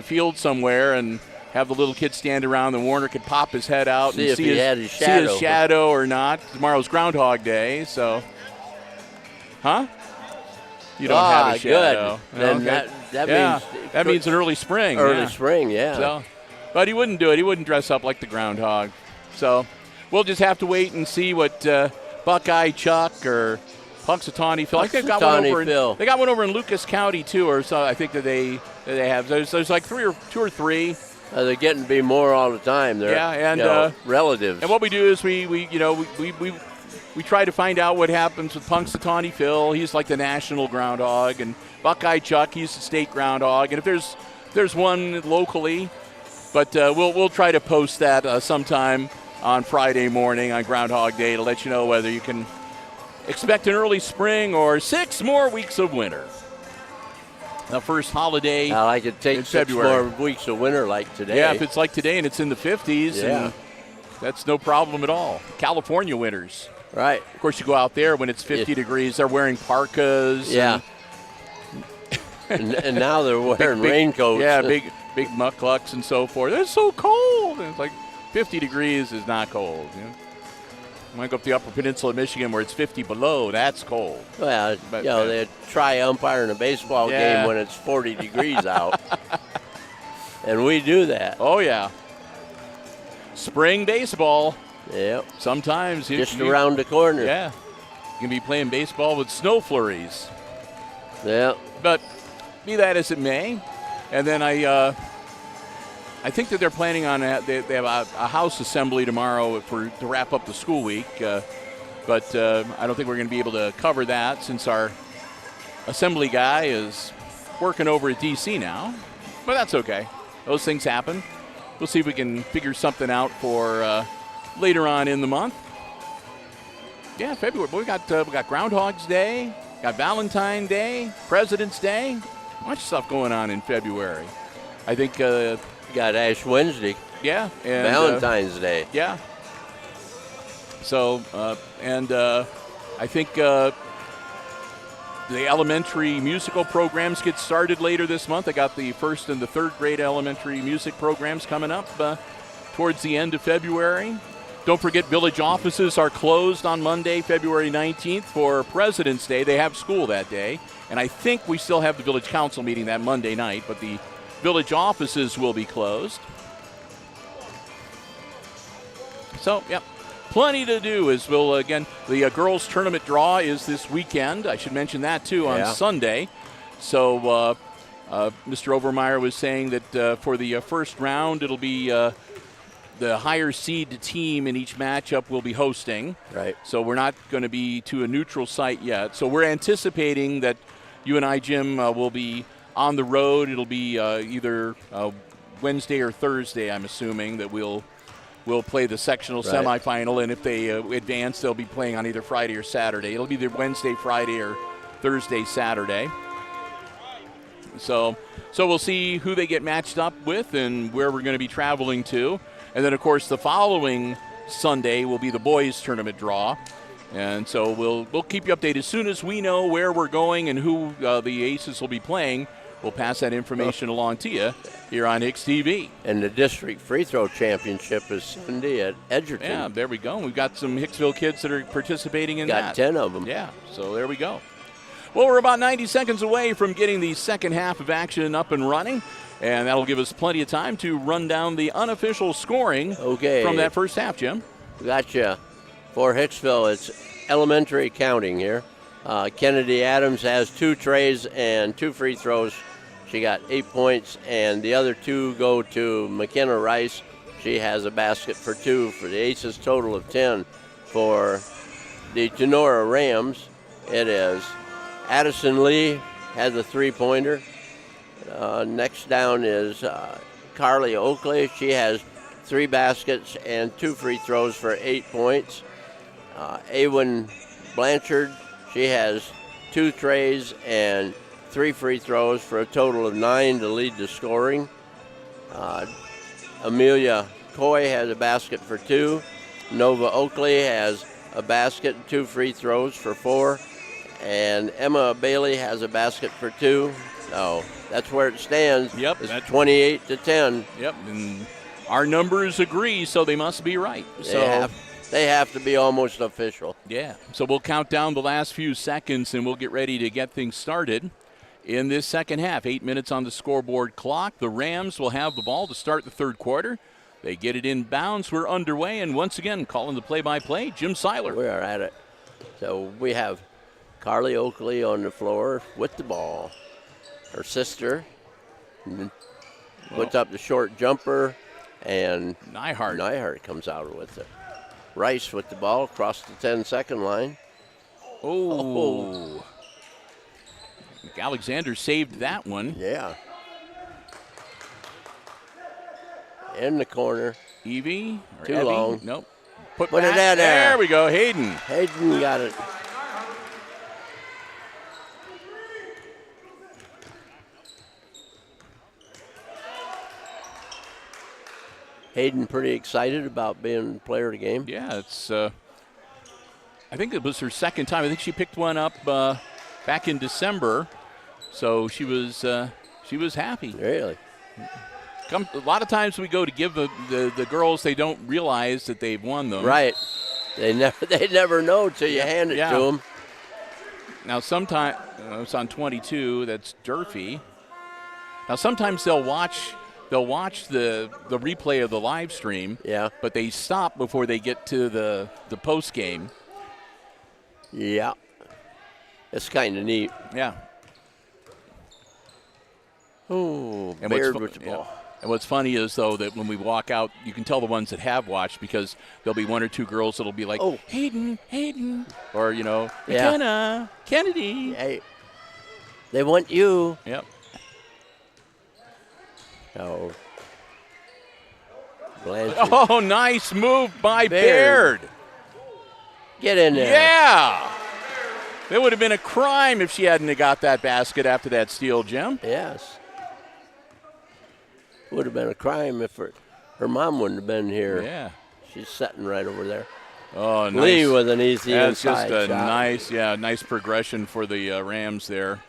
field somewhere and have the little kids stand around, and Warner could pop his head out and see his shadow or not. Tomorrow's Groundhog Day, so. Huh? You don't have a shadow. Good. Then that means an early spring. Early spring, yeah. So, but he wouldn't do it. He wouldn't dress up like the groundhog. So we'll just have to wait and see what Buckeye Chuck or Punxsutawney Phil. I think they've got one over. They got one over in Lucas County too, or so. I think that they have. There's like two or three. They're getting to be more all the time. They're relatives. And what we do is we try to find out what happens with Punxsutawney Phil. He's like the national groundhog, and Buckeye Chuck, he's the state groundhog. And if there's one locally, but we'll try to post that sometime on Friday morning on Groundhog Day to let you know whether you can expect an early spring or 6 more weeks of winter. The first holiday. I could take 6 more weeks of winter like today. Yeah, if it's like today and it's in the 50s, and that's no problem at all. California winters. Right. Of course, you go out there when it's 50 degrees, they're wearing parkas. Yeah. and now they're wearing raincoats. Yeah, big mucklucks and so forth. It's so cold. And it's like 50 degrees is not cold. You might go up the Upper Peninsula of Michigan where it's 50 below. That's cold. Well, they try umpiring a baseball game when it's 40 degrees out. And we do that. Oh, yeah. Spring baseball. Yep. Sometimes. Just around the corner. Yeah. You can be playing baseball with snow flurries. Yeah. But be that as it may. And then I I think that they're planning on they have a house assembly tomorrow to wrap up the school week, but I don't think we're going to be able to cover that since our assembly guy is working over at DC now. But that's okay. Those things happen. We'll see if we can figure something out for later on in the month. Yeah, February. Boy, we got Groundhog's Day, got Valentine's Day, President's Day. Much stuff going on in February. I think got Ash Wednesday. Yeah, and Valentine's Day. Yeah. So I think the elementary musical programs get started later this month. I got the first and the third grade elementary music programs coming up towards the end of February. Don't forget, village offices are closed on Monday, February 19th for President's Day. They have school that day. And I think we still have the village council meeting that Monday night, but the village offices will be closed. So, yep. Plenty to do as we'll, again, the girls' tournament draw is this weekend. I should mention that, too, on Sunday. So Mr. Overmeyer was saying that for the first round, it'll be the higher seed team in each matchup will be hosting. Right. So we're not going to be to a neutral site yet. So we're anticipating that you and I, Jim, will be on the road. It'll be either Wednesday or Thursday, I'm assuming, that we'll play the sectional semifinal, and if they advance, they'll be playing on either Friday or Saturday. It'll be either Wednesday, Friday, or Thursday, Saturday. So we'll see who they get matched up with and where we're going to be traveling to. And then, of course, the following Sunday will be the boys' tournament draw. And so we'll keep you updated. As soon as we know where we're going and who the Aces will be playing, we'll pass that information along to you here on HIX-TV. And the district free throw championship is Sunday at Edgerton. Yeah, there we go. We've got some Hicksville kids that are participating in Got that. 10 of them. Yeah, so there we go. Well, we're about 90 seconds away from getting the second half of action up and running, and that'll give us plenty of time to run down the unofficial scoring from that first half, Jim. Gotcha. For Hicksville, it's elementary counting here. Kennedy Adams has 2 trays and 2 free throws. She got 8 points, and the other 2 go to McKenna Rice. She has a basket for 2 for the Aces, total of 10. For the Tinora Rams, it is Addison Lee has a 3-pointer. Next down is Carly Oakley. She has 3 baskets and 2 free throws for 8 points. Awen Blanchard, she has 2 trays and 3 free throws for a total of 9 to lead the scoring. Amelia Coy has a basket for 2. Nova Oakley has a basket and 2 free throws for 4. And Emma Bailey has a basket for 2. So that's where it stands. Yep. It's 28 to 10. Yep. And our numbers agree, so they must be right. They have to be almost official. Yeah. So we'll count down the last few seconds, and we'll get ready to get things started in this second half. 8 minutes on the scoreboard clock. The Rams will have the ball to start the third quarter. They get it in bounds. We're underway, and once again, calling the play-by-play, Jim Seiler. We are at it. So we have Carly Oakley on the floor with the ball. Her sister puts up the short jumper, and Nyhart comes out with it. Rice with the ball across the 10-second line. Oh. Alexander saved that one. Yeah. In the corner. Evie? Too long. Nope. Put it in there. There we go. Hayden got it. Hayden pretty excited about being player of the game. Yeah, it's. I think it was her second time. I think she picked one up back in December, so she was happy. Really? A lot of times we go to give the girls, they don't realize that they've won them. Right. They never know till you hand it to them. Now sometimes it's on 22. That's Durfee. Now sometimes they'll watch the replay of the live stream. Yeah. But they stop before they get to the post game. Yeah. It's kind of neat. Yeah. Oh, Baird with the ball. And what's funny is, though, that when we walk out, you can tell the ones that have watched because there'll be one or two girls that'll be like, Oh. Hayden, or, Yeah. McKenna, Kennedy. Hey, they want you. Yep. Oh. Blanchard. Oh, nice move by Baird. Get in there. Yeah. It would have been a crime if she hadn't have got that basket after that steal, Jim. Yes. Would have been a crime if her mom wouldn't have been here. Yeah. She's sitting right over there. Oh, nice. Lee with an easy That's inside just a shot. nice progression for the Rams there.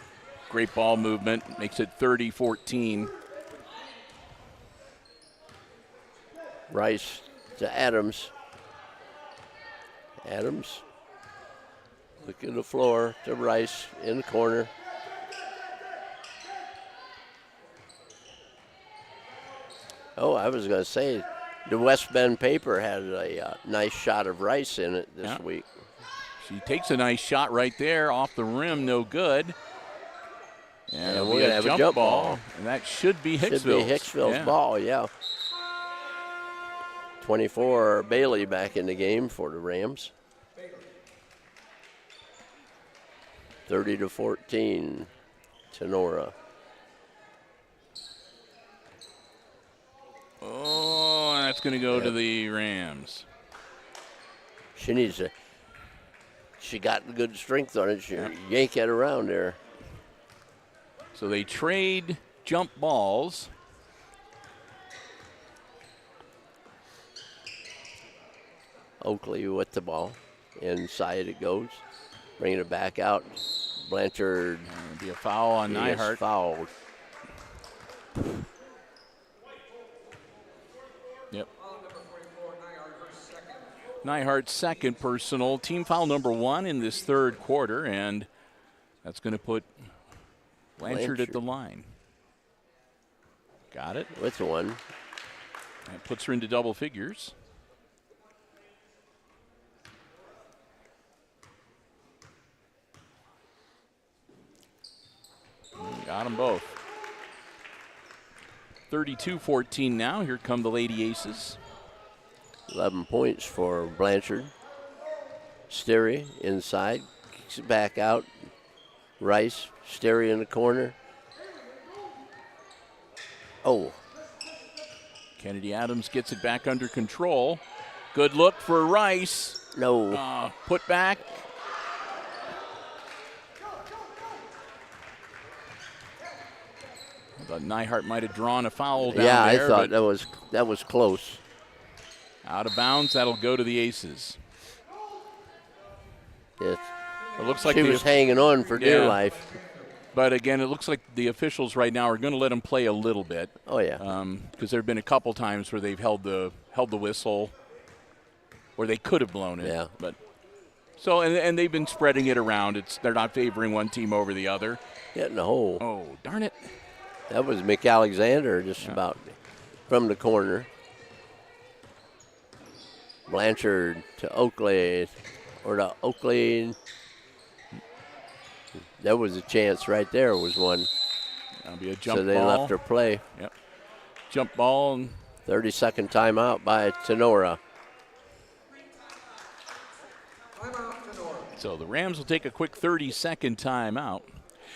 Great ball movement. Makes it 30-14. Rice to Adams. Adams. Look at the floor to Rice in the corner. Oh, I was going to say, the West Bend paper had a nice shot of Rice in it this week. She takes a nice shot right there off the rim, no good. And we're going to have a jump ball. And that should be Hicksville's. Should be Hicksville's ball, yeah. 24, Bailey back in the game for the Rams. 30-14, Tinora. Oh, that's going to go to the Rams. She needs to. She got good strength on it. She yank it around there. So they trade jump balls. Oakley with the ball. Inside it goes. Bringing it back out. Blanchard. It'll be a foul on Nyhart. Fouled. Yep. Nyhart's second personal. Team foul number 1 in this third quarter, and that's going to put Blanchard at the line. Got it. With one. That puts her into double figures. Got them both. 32-14 now. Here come the Lady Aces. 11 points for Blanchard. Sterry inside. Kicks it back out. Rice. Sterry in the corner. Oh. Kennedy Adams gets it back under control. Good look for Rice. No. Put back. I thought Nyhart might have drawn a foul down there. Yeah, I thought that was close. Out of bounds. That'll go to the Aces. Yes. It looks like she was hanging on for dear life. But again, it looks like the officials right now are going to let them play a little bit. Oh yeah. Because there have been a couple times where they've held the whistle, where they could have blown it. Yeah. But so and they've been spreading it around. They're not favoring one team over the other. Getting the hole. Oh, darn it. That was McAlexander just about from the corner. Blanchard to Oakley, or to Oakley. That was a chance right there, was one. That'll be a jump ball. So they left her play. Yep. Jump ball. And 30-second timeout by Tinora. So the Rams will take a quick 30-second timeout.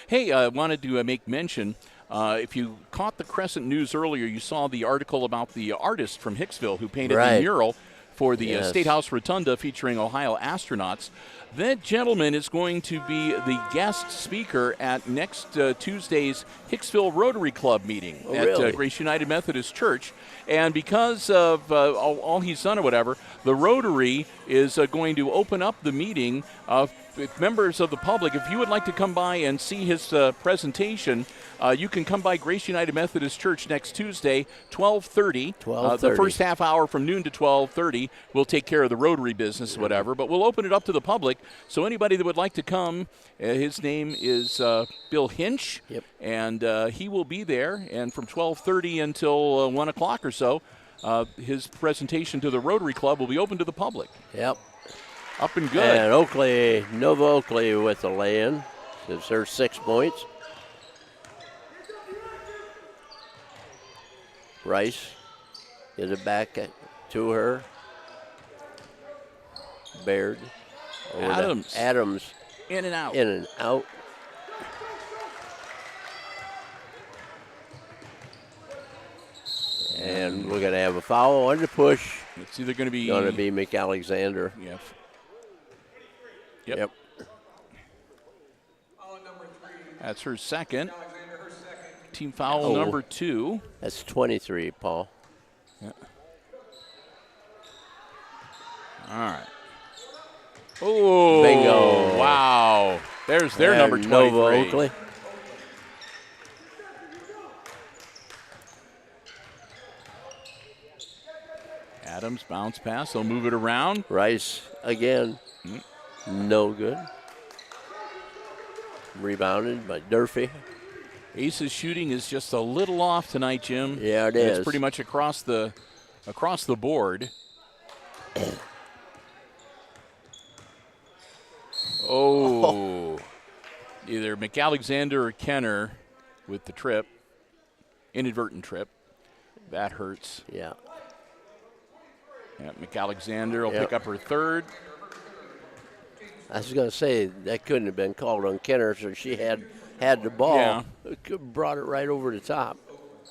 Hey, I wanted to make mention, if you caught the Crescent News earlier, you saw the article about the artist from Hicksville who painted the mural for the State House Rotunda featuring Ohio astronauts. That gentleman is going to be the guest speaker at next Tuesday's Hicksville Rotary Club meeting at Grace United Methodist Church. And because of all he's done or whatever, the Rotary is going to open up the meeting with members of the public. If you would like to come by and see his presentation, you can come by Grace United Methodist Church next Tuesday, 12:30. The first half hour from noon to 12:30. We'll take care of the Rotary business, whatever, but we'll open it up to the public. So anybody that would like to come, his name is Bill Hinch, and he will be there. And from 12:30 until 1 o'clock or so, his presentation to the Rotary Club will be open to the public. Yep. Up and good. And Oakley, Nova Oakley with the lay-in. Gives her 6 points. Rice, get it back to her. Baird. Adams. Adams. In and out. In and out. And we're going to have a foul on the push. It's either going to be McAlexander. Yeah. Yep. That's her second. Team foul number 2. That's 23, Paul. Yeah. All right. Oh, bingo. Wow. There's their number 23. Nova Oakley. Adams bounce pass. They'll move it around. Rice again. No good. Rebounded by Durfee. Ace's shooting is just a little off tonight, Jim. Yeah, it is. It's pretty much across the board. Either McAlexander or Kenner with the trip, inadvertent trip. That hurts. Yeah. McAlexander will pick up her third. I was going to say that couldn't have been called on Kenner, so she had the ball. Yeah. Brought it right over the top.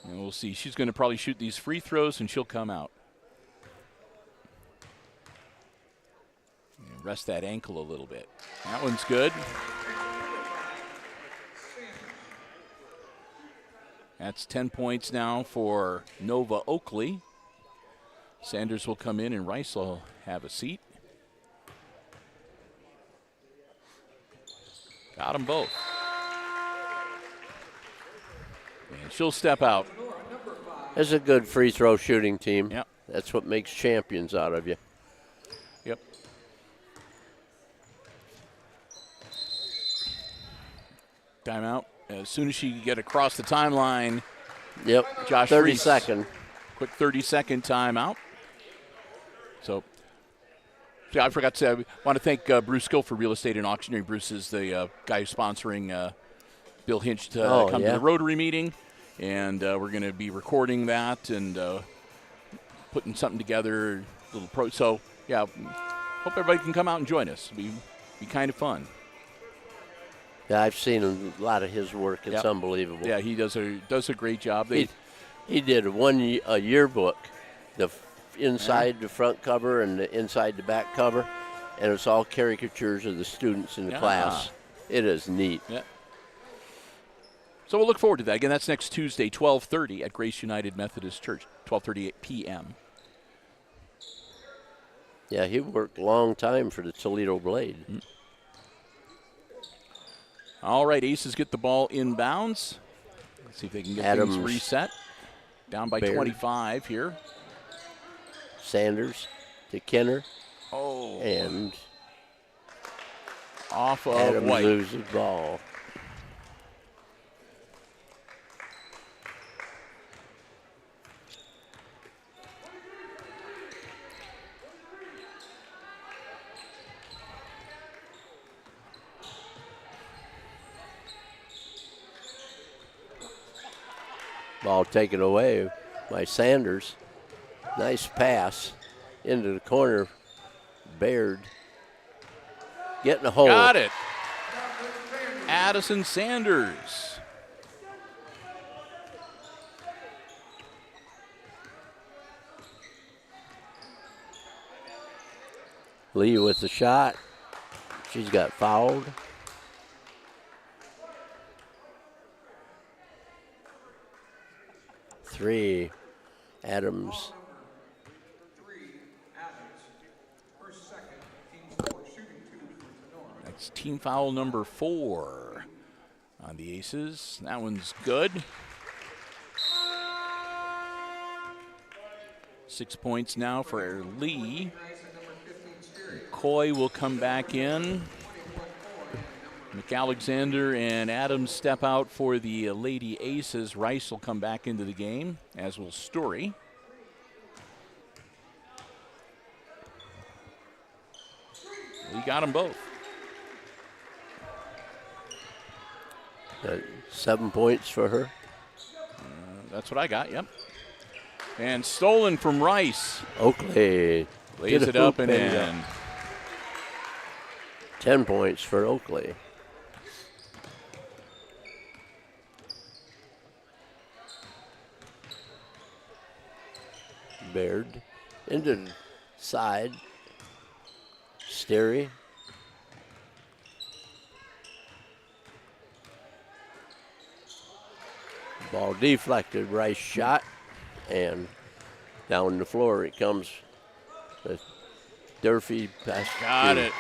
And we'll see. She's going to probably shoot these free throws, and she'll come out. Rest that ankle a little bit. That one's good. That's 10 points now for Nova Oakley. Sanders will come in, and Rice will have a seat. Got them both. And she'll step out. That's a good free throw shooting team. Yep. That's what makes champions out of you. Yep. Timeout. As soon as she can get across the timeline. Yep. Josh 30 Reese. second. Quick 30-second timeout. So, I forgot to say, I want to thank Bruce Gill for Real Estate and Auctioneering. Bruce is the guy sponsoring Bill Hinch to come to the Rotary meeting. And we're going to be recording that and putting something together. So, yeah, hope everybody can come out and join us. It'll be kind of fun. Yeah, I've seen a lot of his work. It's unbelievable. Yeah, he does a great job. He did a yearbook, the inside the front cover and the inside the back cover, and it's all caricatures of the students in the class. It is neat. Yeah. So we'll look forward to that. Again, that's next Tuesday, 12:30 at Grace United Methodist Church, 12:30 p.m. Yeah, he worked a long time for the Toledo Blade. Mm-hmm. All right, Aces get the ball inbounds. Let's see if they can get things reset. Down by 25 here. Sanders to Kenner. Oh. And off of Adams White. Loses the ball. Ball taken away by Sanders. Nice pass into the corner. Baird getting a hold. Got it. Addison Sanders. Lee with the shot. She's got fouled. Three. Adams. That's team foul number 4 on the Aces. That one's good. 6 points now for Lee. Coy will come back in. McAlexander and Adams step out for the Lady Aces. Rice will come back into the game, as will Story. We got them both. 7 points for her. That's what I got, yep. And stolen from Rice. Oakley Lays it up and in. 10 points for Oakley. Baird into the side. Sterry. Ball deflected. Rice shot. And down the floor it comes. Durfee passed. Got it.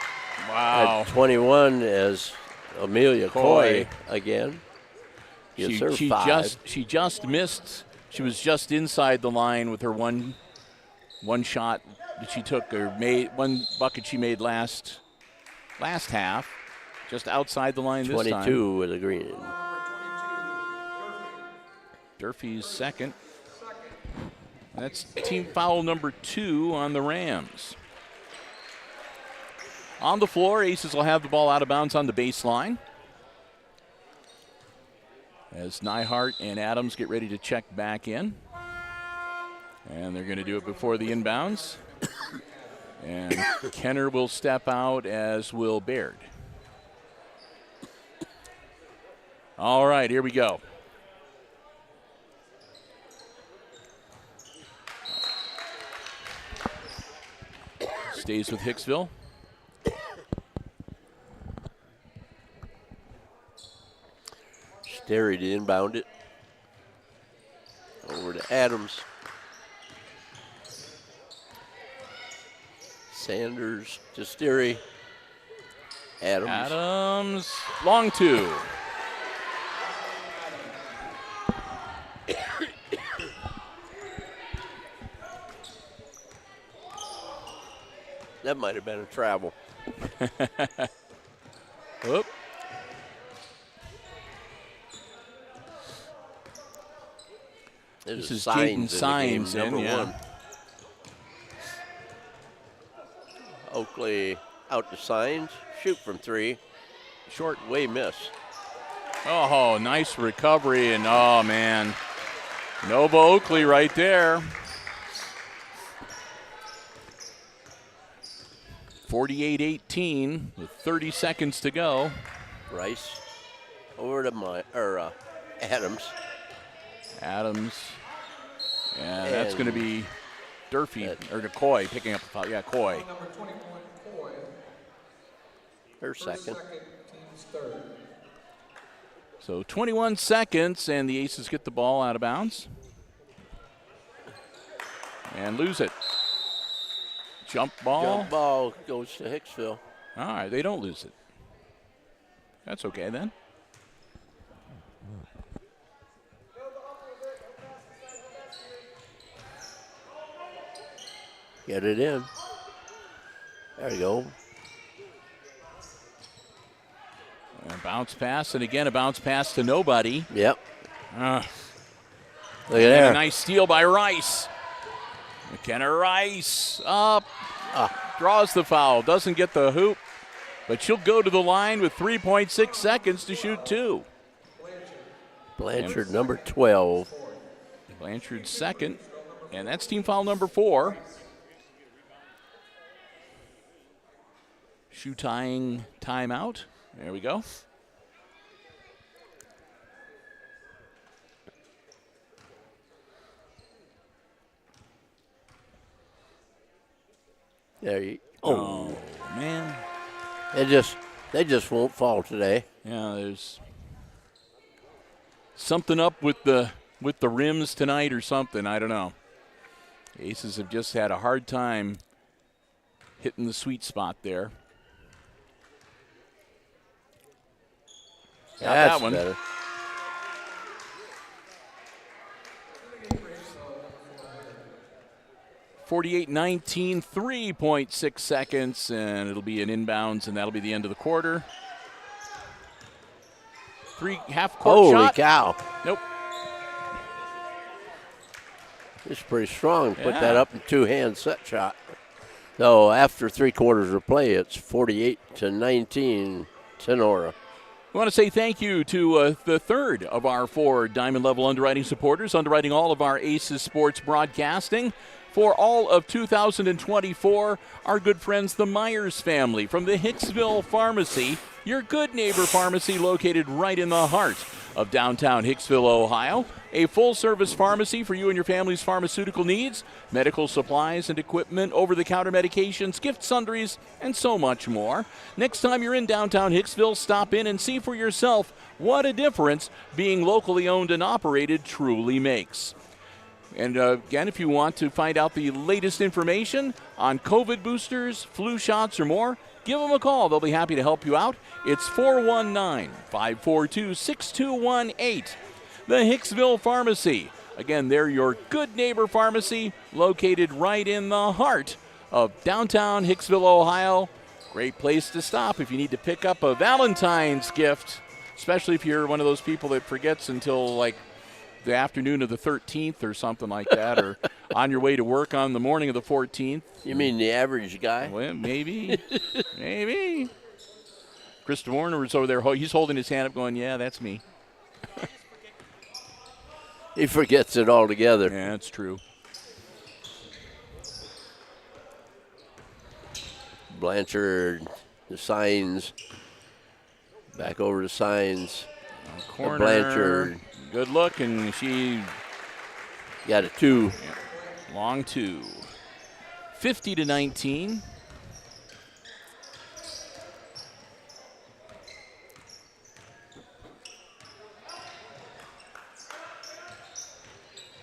Wow. At 21 as Amelia Coy again. She just missed. She was just inside the line with her one shot that she took, or made one bucket she made last half, just outside the line this time. 22 with a green. Durfee's second. That's team foul number 2 on the Rams. On the floor, Aces will have the ball out of bounds on the baseline. As Nyhart and Adams get ready to check back in. And they're going to do it before the inbounds. And Kenner will step out, as will Baird. All right, here we go. Stays with Hicksville. Sterry to inbound it. Over to Adams. Sanders to Sterry. Adams, long 2. That might have been a travel. Whoop. This is Jaden Signs in, yeah. 1. Oakley out to Signs. Shoot from 3. Short way miss. Oh, nice recovery, and oh, man. Nova Oakley right there. 48-18 with 30 seconds to go. Rice over to Adams. Adams. And that's going to be Durfee, or Coy picking up the foul. Yeah, Coy. Her second. So 21 seconds, and the Aces get the ball out of bounds. And lose it. Jump ball. Jump ball goes to Hicksville. All right, they don't lose it. That's okay then. Get it in. There you go. A bounce pass, and again a bounce pass to nobody. Yep. Look at that. A nice steal by Rice. McKenna Rice up. Draws the foul. Doesn't get the hoop, but she'll go to the line with 3.6 seconds to shoot 2. Blanchard, number 12. Blanchard second, and that's team foul number 4. Shoe tying timeout. There we go. There you. Oh man. They just won't fall today. Yeah, there's something up with the rims tonight or something. I don't know. Aces have just had a hard time hitting the sweet spot there. Got that one. Better. (48-19), 3.6 seconds, and it'll be an inbounds, and that'll be the end of the quarter. Half-court shot. Holy cow. Nope. It's pretty strong. Put that up in two-hand set shot. So after 3 quarters of play, it's 48-19, Tinora. We want to say thank you to the third of our 4 Diamond Level underwriting supporters, underwriting all of our Aces Sports broadcasting. For all of 2024, our good friends, the Myers family from the Hicksville Pharmacy, your good neighbor pharmacy located right in the heart of downtown Hicksville, Ohio. A full-service pharmacy for you and your family's pharmaceutical needs, medical supplies and equipment, over-the-counter medications, gift sundries, and so much more. Next time you're in downtown Hicksville, stop in and see for yourself what a difference being locally owned and operated truly makes. And again, if you want to find out the latest information on COVID boosters, flu shots, or more, give them a call. They'll be happy to help you out. It's 419-542-6218. The Hicksville Pharmacy. Again, they're your good neighbor pharmacy located right in the heart of downtown Hicksville, Ohio. Great place to stop if you need to pick up a Valentine's gift, especially if you're one of those people that forgets until like the afternoon of the 13th or something like that, or on your way to work on the morning of the 14th. You mean the average guy? Well, maybe. Maybe. Christopher Warner was over there. He's holding his hand up going, yeah, that's me. He forgets it altogether. Yeah, that's true. Blanchard, the signs. Back over to signs. Corner. Blanchard. Good look, and she got a 2. Yeah, long 2. 50-19.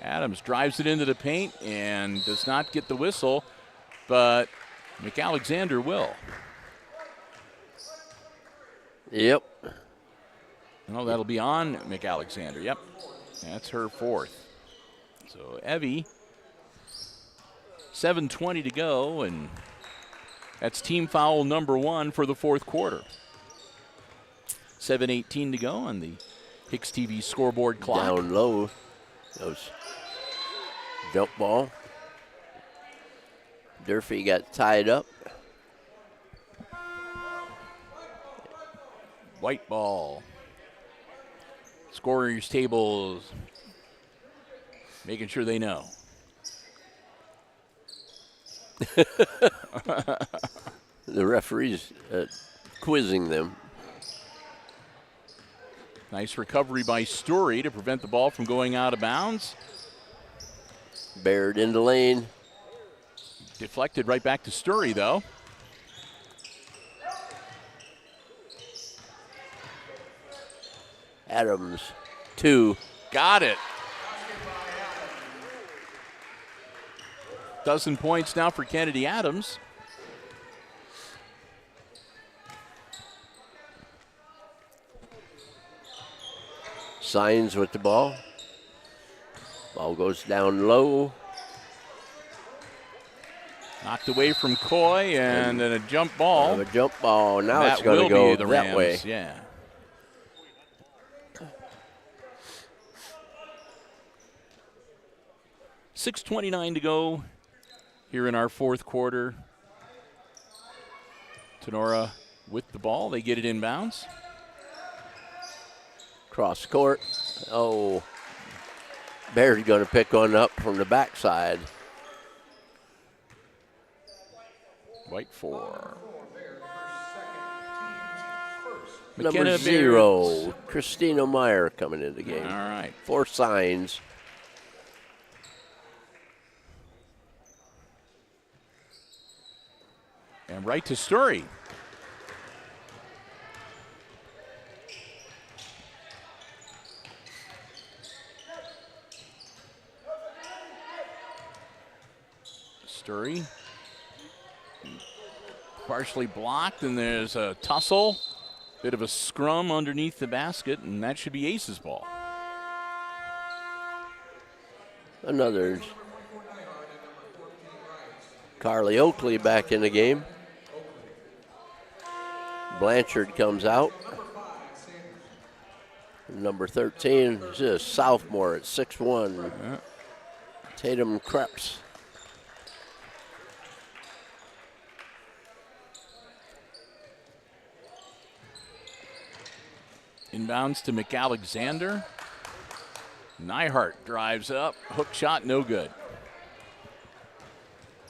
Adams drives it into the paint and does not get the whistle, but McAlexander will. Yep. No, that'll be on McAlexander. Yep. That's her 4th. So Evie, 7:20 to go, and that's team foul number 1 for the 4th quarter. 7:18 to go on the HIX-TV scoreboard clock. Down low. Those jump ball. Durfee got tied up. White ball. Scorers tables, making sure they know. The referee's quizzing them. Nice recovery by Story to prevent the ball from going out of bounds. Baird in the lane. Deflected right back to Story, though. Adams, 2. Got it. Dozen points now for Kennedy Adams. Signs with the ball. Ball goes down low. Knocked away from Coy, and then a jump ball. A jump ball. Now that it's going to go the that Rams. way. Yeah. $6:29 to go here in our 4th quarter. Tinora with the ball. They get it inbounds. Cross court. Oh. Baird's going to pick one up from the backside. White 4. Number McKenna 0, Beards. Christina Meyer coming into the game. All right. 4 signs. And right to Story. Story. Partially blocked, and there's a tussle. Bit of a scrum underneath the basket, and that should be Ace's ball. Another Carly Oakley back in the game. Blanchard comes out. Number 13 is a sophomore at 6'1". Yeah. Tatum Krebs. Inbounds to McAlexander. Nyhart drives up. Hook shot, no good.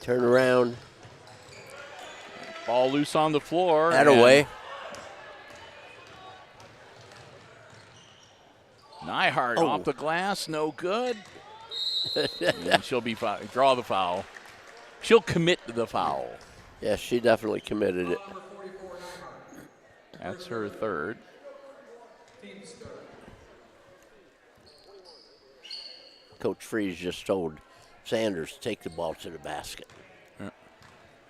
Turn around. Ball loose on the floor. That away. Nyhart off the glass, no good. And she'll be draw the foul. She'll commit the foul. Yes, she definitely committed it. That's her third. Coach Freeze just told Sanders to take the ball to the basket. Yeah.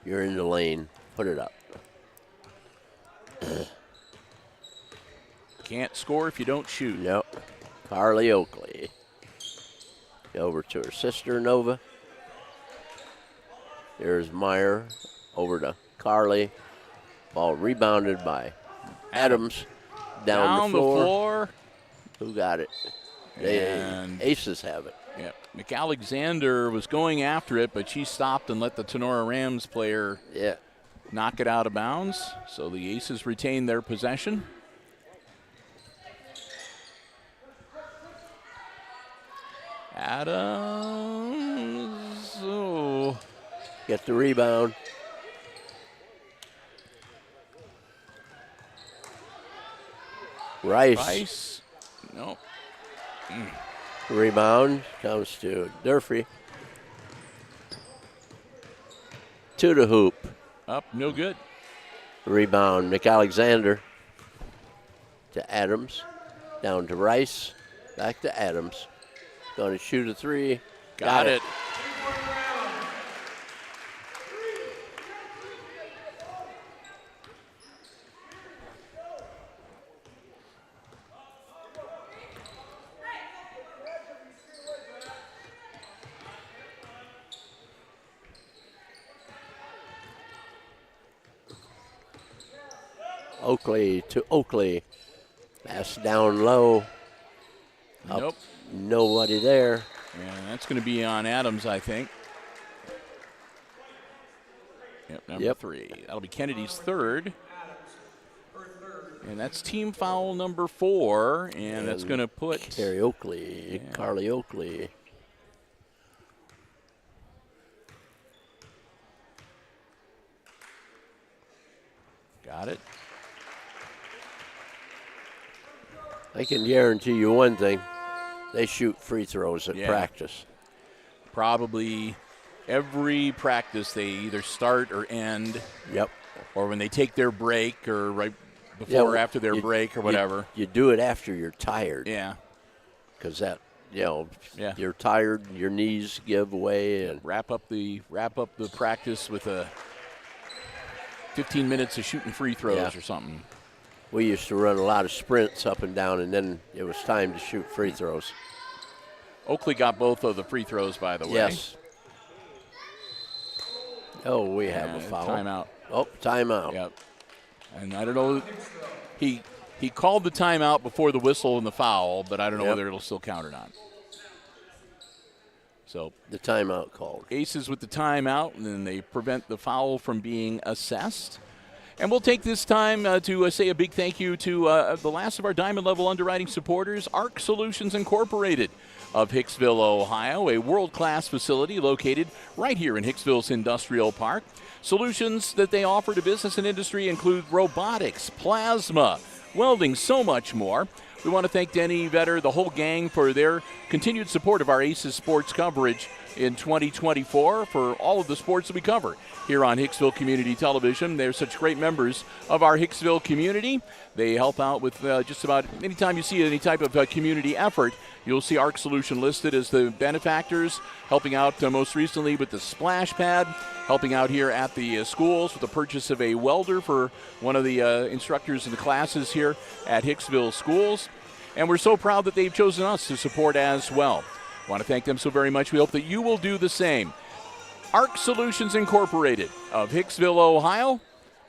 You're in the lane. Put it up. Can't score if you don't shoot. Nope. Carly Oakley. Over to her sister, Nova. There's Meyer. Over to Carly. Ball rebounded by Adams. Down the floor. Who got it? And Aces have it. Yeah, McAlexander was going after it, but she stopped and let the Tinora Rams player knock it out of bounds. So the Aces retain their possession. Adams. Oh. Get the rebound. Rice. No. Rebound comes to Durfee. To the hoop. Up, no good. Rebound, McAlexander to Adams. Down to Rice. Back to Adams. Going to shoot a three. Got it. Oakley to Oakley. Pass down low. Up. Nope. Nobody there. And that's going to be on Adams, I think. Yep, number 3. That'll be Kennedy's third. And that's team foul number 4. And that's going to put Carrie Oakley, Carly Oakley. Got it. I can guarantee you one thing. They shoot free throws at practice. Probably every practice they either start or end. Yep. Or when they take their break or right before or after their break or whatever. You do it after you're tired. Yeah. Because that, you're tired, your knees give way. And wrap up the practice with 15 minutes of shooting free throws or something. We used to run a lot of sprints up and down, and then it was time to shoot free throws. Oakley got both of the free throws, by the way. Yes. Oh, we have a foul. Timeout. Oh, timeout. Yep. And I don't know. He called the timeout before the whistle and the foul, but I don't know whether it'll still count or not. So the timeout called. Aces with the timeout, and then they prevent the foul from being assessed. And we'll take this time to say a big thank you to the last of our Diamond Level underwriting supporters, ARC Solutions Incorporated of Hicksville, Ohio, a world-class facility located right here in Hicksville's Industrial Park. Solutions that they offer to business and industry include robotics, plasma, welding, so much more. We want to thank Denny Vetter, the whole gang, for their continued support of our Aces sports coverage in 2024 for all of the sports that we cover here on Hicksville Community Television. They're such great members of our Hicksville community. They help out with just about anytime you see any type of community effort, you'll see ARC Solution listed as the benefactors, helping out most recently with the splash pad, helping out here at the schools with the purchase of a welder for one of the instructors in the classes here at Hicksville Schools. And we're so proud that they've chosen us to support as well. I want to thank them so very much. We hope that you will do the same. ARC Solutions Incorporated of Hicksville, Ohio.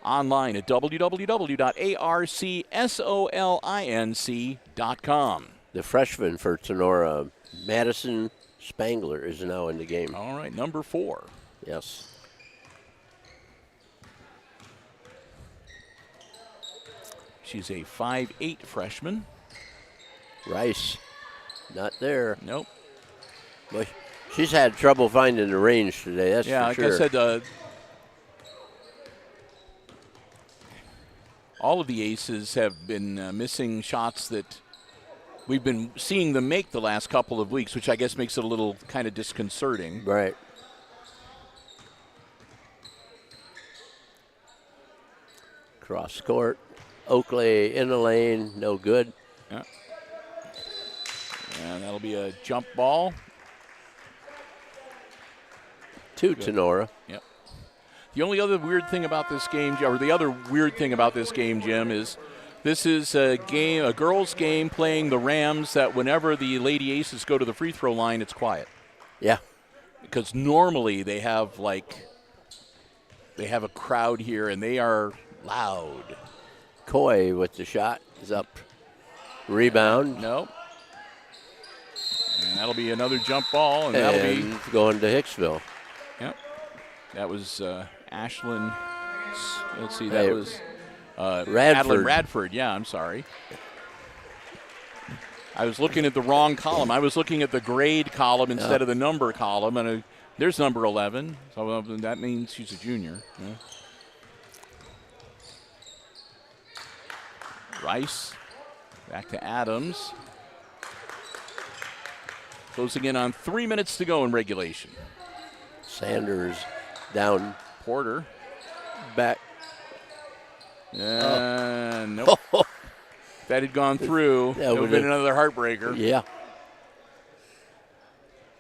Online at www.arcsolinc.com. The freshman for Tinora, Madison Spangler, is now in the game. All right, number 4. Yes. She's a 5'8" freshman. Rice, not there. Nope. But she's had trouble finding the range today, that's Yeah, for like sure. I said, all of the aces have been missing shots that we've been seeing them make the last couple of weeks, which I guess makes it a little kind of disconcerting. Right. Cross court. Oakley in the lane, no good. Yeah. And that'll be a jump ball. To Tinora. Yep. The only other weird thing about this game, or the other weird thing about this game, Jim, is this is a girls' game playing the Rams that whenever the Lady Aces go to the free throw line, it's quiet. Yeah. Because normally they have a crowd here and they are loud. Coy with the shot is up. Rebound. Nope. And that'll be another jump ball, and that'll be going to Hicksville. Yep. That was Ashlyn. Let's see. That was Radford. Adeline Radford. Yeah, I'm sorry. I was looking at the wrong column. I was looking at the grade column instead of the number column, and there's number 11. So that means she's a junior. Yeah. Rice back to Adams. Closing in on 3 minutes to go in regulation. Sanders down. Porter. Back. Nope. If that had gone through, it would have been another heartbreaker. Yeah.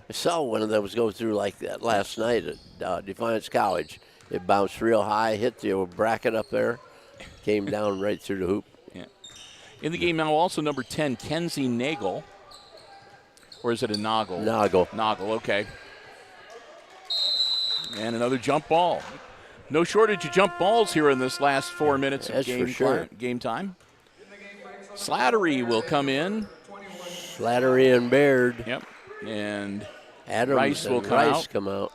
I saw one of those go through like that last night at Defiance College. It bounced real high, hit the bracket up there, came down right through the hoop. Yeah. In the game now also number 10, Kenzie Nagel. Or is it a Noggle? Noggle, okay. And another jump ball. No shortage of jump balls here in this last 4 minutes of game time. Slattery will come in. Slattery and Baird. Yep. And Adams Rice will come out.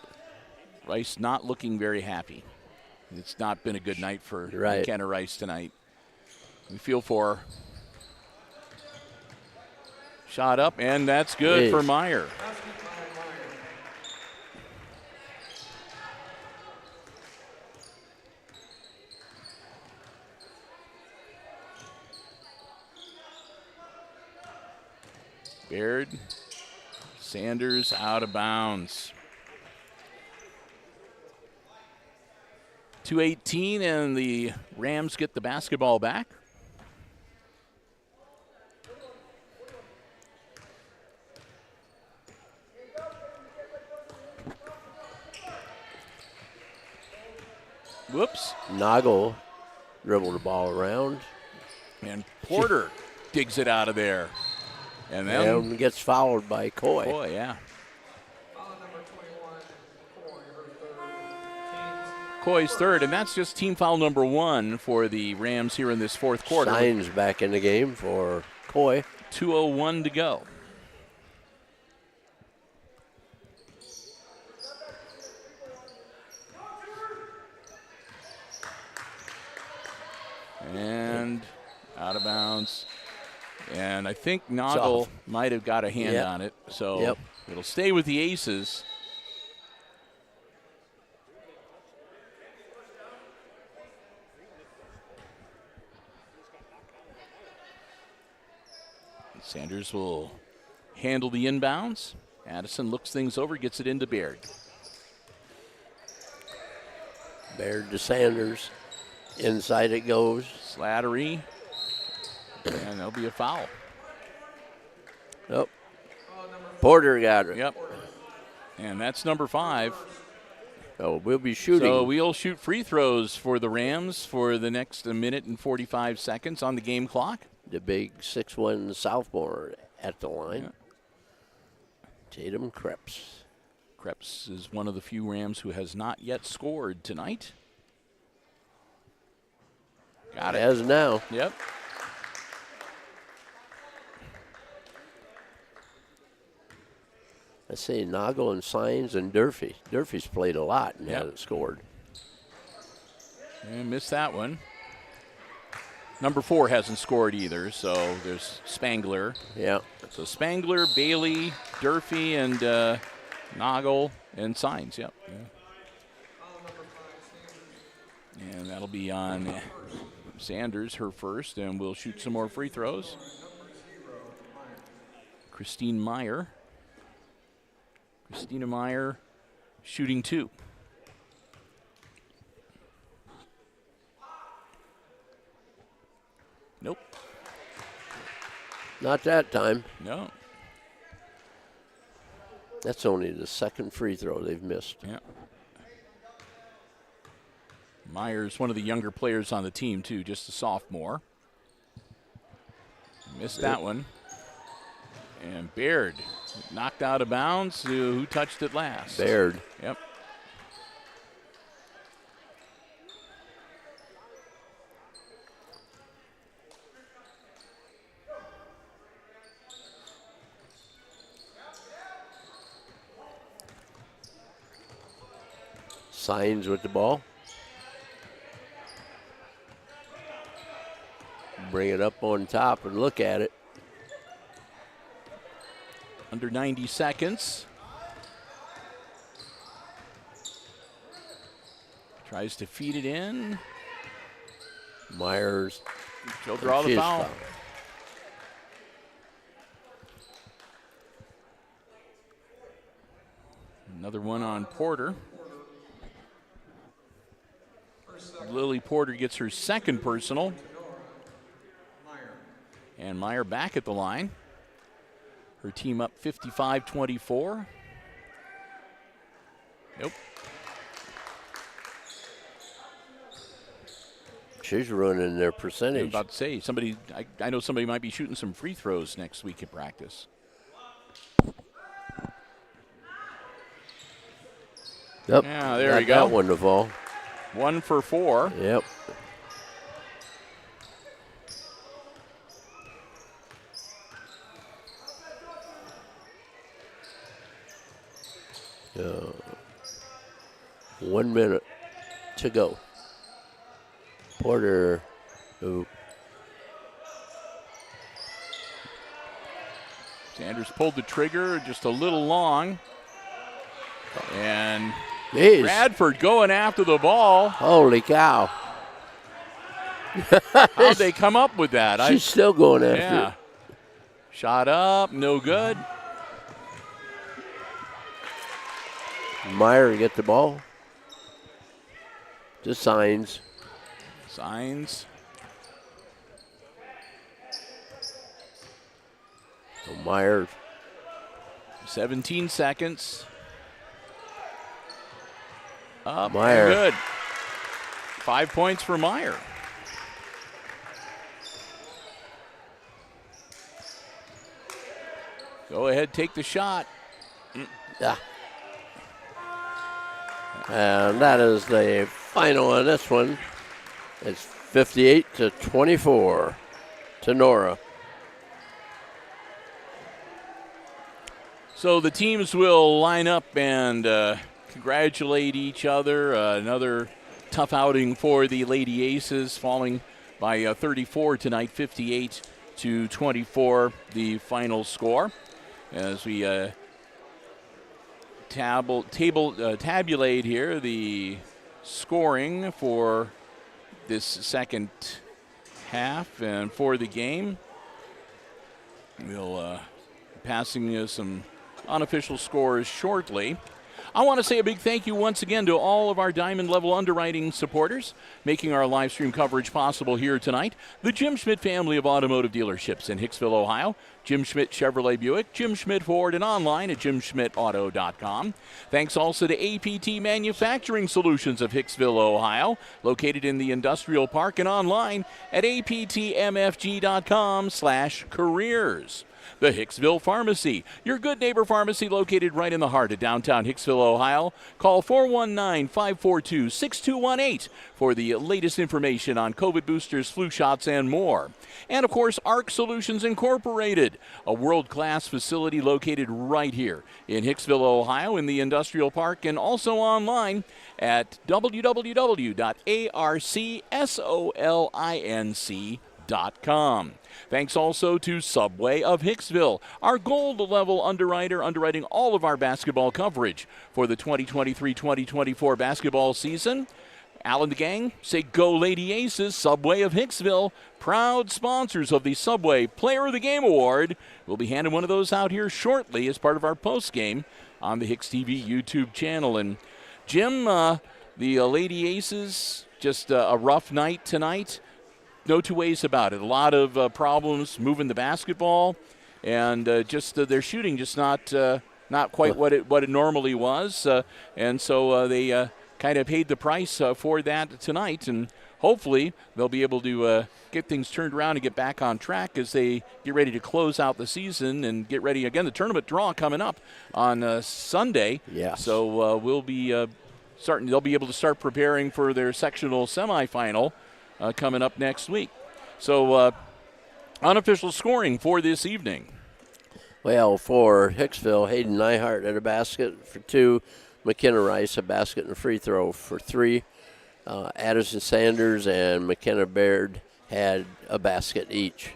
Rice not looking very happy. It's not been a good night for McKenna Rice tonight. We feel for her. Shot up, and that's good for Meyer. Baird, Sanders out of bounds. 2:18, and the Rams get the basketball back. Whoops. Noggle dribbled the ball around. And Porter digs it out of there. And then gets fouled by Coy. Coy, yeah. Coy's third, and that's just team foul number 1 for the Rams here in this fourth quarter. Signs back in the game for Coy. 2:01 to go. And out of bounds. And I think Noggle might have got a hand on it. So it'll stay with the Aces. Sanders will handle the inbounds. Addison looks things over, gets it into Baird. Baird to Sanders. Inside it goes. Slattery. And there'll be a foul. Nope. Porter got it. Yep. And that's number 5. So we'll be shooting. So we'll shoot free throws for the Rams for the next minute and 45 seconds on the game clock. The big 6'1" sophomore at the line. Yeah. Tatum Krebs. Krebs is one of the few Rams who has not yet scored tonight. Got it. As now. Yep. I say Noggle and Signs and Durfee. Durfee's played a lot and hasn't scored. And missed that one. Number 4 hasn't scored either, so there's Spangler. Yeah. So Spangler, Bailey, Durfee, and Noggle, and Signs. Yep. Yeah. And that'll be on Sanders, her first, and we'll shoot some more free throws. Christina Meyer shooting 2. Nope. Not that time. No. That's only the second free throw they've missed. Yeah. Meyer's one of the younger players on the team, too, just a sophomore. Missed that one. And Baird knocked out of bounds. Who touched it last? Baird. Yep. Signs with the ball. Bring it up on top and look at it. Under 90 seconds. Tries to feed it in. Myers. She'll draw the foul. Another one on Porter. Lily Porter gets her second personal. And Meyer back at the line. Her team up 55-24. Nope. She's ruining their I was percentage. about to say, I know somebody might be shooting some free throws next week at practice. Yep. Yeah, there Got you go. That one to fall. 1 for 4. Yep. Uh, 1 minute to go. Porter. Ooh. Sanders pulled the trigger just a little long. And Jeez. Bradford going after the ball. Holy cow. How'd they come up with that? She's still going after Yeah. it. Shot up, no good. Meyer get the ball. To Signs. Signs. So Meyer. 17 seconds. Up, Meyer. good. 5 points for Meyer. Go ahead, take the shot. Yeah. And that is the final on this one. It's 58-24 to Nora. So the teams will line up and congratulate each other. Another tough outing for the Lady Aces, falling by 34 tonight, 58-24, the final score. As we tabulate here the scoring for this second half and for the game. We'll passing you some unofficial scores shortly. I want to say a big thank you once again to all of our Diamond Level underwriting supporters making our live stream coverage possible here tonight. The Jim Schmidt family of automotive dealerships in Hicksville, Ohio. Jim Schmidt Chevrolet Buick, Jim Schmidt Ford, and online at jimschmidtauto.com. Thanks also to APT Manufacturing Solutions of Hicksville, Ohio, located in the Industrial Park and online at aptmfg.com/careers. The Hicksville Pharmacy, your good neighbor pharmacy located right in the heart of downtown Hicksville, Ohio. Call 419-542-6218 for the latest information on COVID boosters, flu shots, and more. And, of course, ARC Solutions Incorporated, a world-class facility located right here in Hicksville, Ohio in the Industrial Park, and also online at www.arcsolinc.com. HIX-TV.com. Thanks also to Subway of Hicksville, our gold-level underwriter, underwriting all of our basketball coverage for the 2023-2024 basketball season. Al and the gang say go Lady Aces. Subway of Hicksville, proud sponsors of the Subway Player of the Game Award. We'll be handing one of those out here shortly as part of our post-game on the HIX-TV YouTube channel. And Jim, the Lady Aces, just a rough night tonight. No two ways about it. A lot of problems moving the basketball, and just their shooting just not quite what it normally was. And so they kind of paid the price for that tonight, and hopefully they'll be able to get things turned around and get back on track as they get ready to close out the season and get ready again. The tournament draw coming up on Sunday. Yeah. So we'll be starting. They'll be able to start preparing for their sectional semifinal coming up next week. So unofficial scoring for this evening. Well, for Hicksville, Hayden Nyhart had a basket for 2. McKenna Rice a basket and a free throw for 3. Addison Sanders and McKenna Baird had a basket each.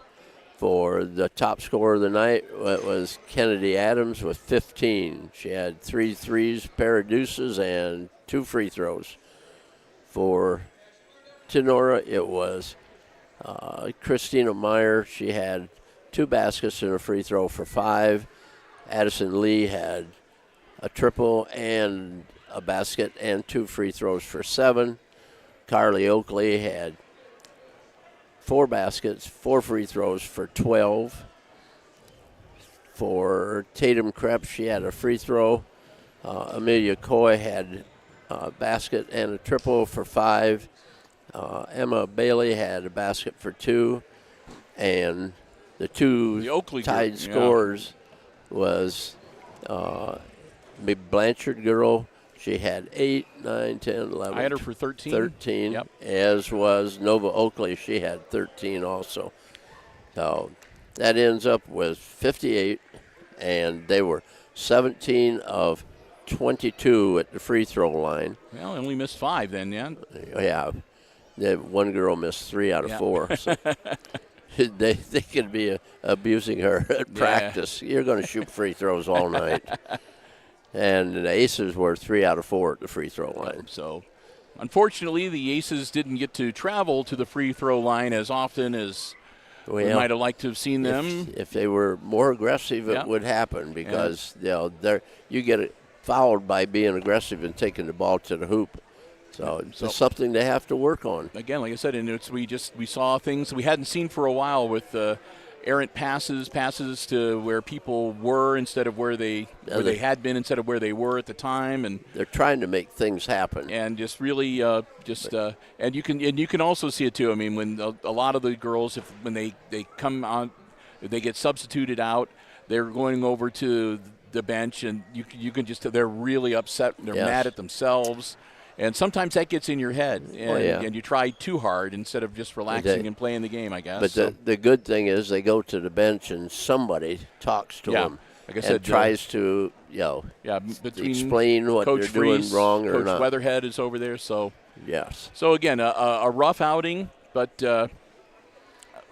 For the top scorer of the night, it was Kennedy Adams with 15. She had 3 threes, pair of deuces, and 2 free throws. For Tinora, it was Christina Meyer. She had 2 baskets and a free throw for 5. Addison Lee had a triple and a basket and 2 free throws for 7. Carly Oakley had 4 baskets, 4 free throws for 12. For Tatum Krebs, she had a free throw. Amelia Coy had a basket and a triple for 5. Emma Bailey had a basket for 2. And the 2 Oakley tied group, scorers was Blanchard girl. She had 8, 9, 10, 11. I had her for 13. 13, Yep. as was Nova Oakley. She had 13 also. So that ends up with 58, and they were 17 of 22 at the free throw line. Well, I only missed 5 then, yeah. Yeah, one girl missed 3 out of 4. So they could be abusing her at practice. You're going to shoot free throws all night. And the Aces were 3 out of 4 at the free throw line. So, unfortunately, the Aces didn't get to travel to the free throw line as often as we might have liked to have seen them. If they were more aggressive, it would happen because you get fouled by being aggressive and taking the ball to the hoop. So it's something they have to work on. Again, like I said, and we saw things we hadn't seen for a while with errant passes to where people were instead of where they had been instead of where they were at the time, and they're trying to make things happen. And just really, and you can also see it too. I mean, when a lot of the girls, when they come on, if they get substituted out, they're going over to the bench, and you can just they're really upset. They're mad at themselves. And sometimes that gets in your head, and you try too hard instead of just relaxing and playing the game, I guess. But the good thing is they go to the bench and somebody talks to them like I said, tries to explain what Coach they're doing wrong or Coach not. Weatherhead is over there, so yes. So again, a rough outing, but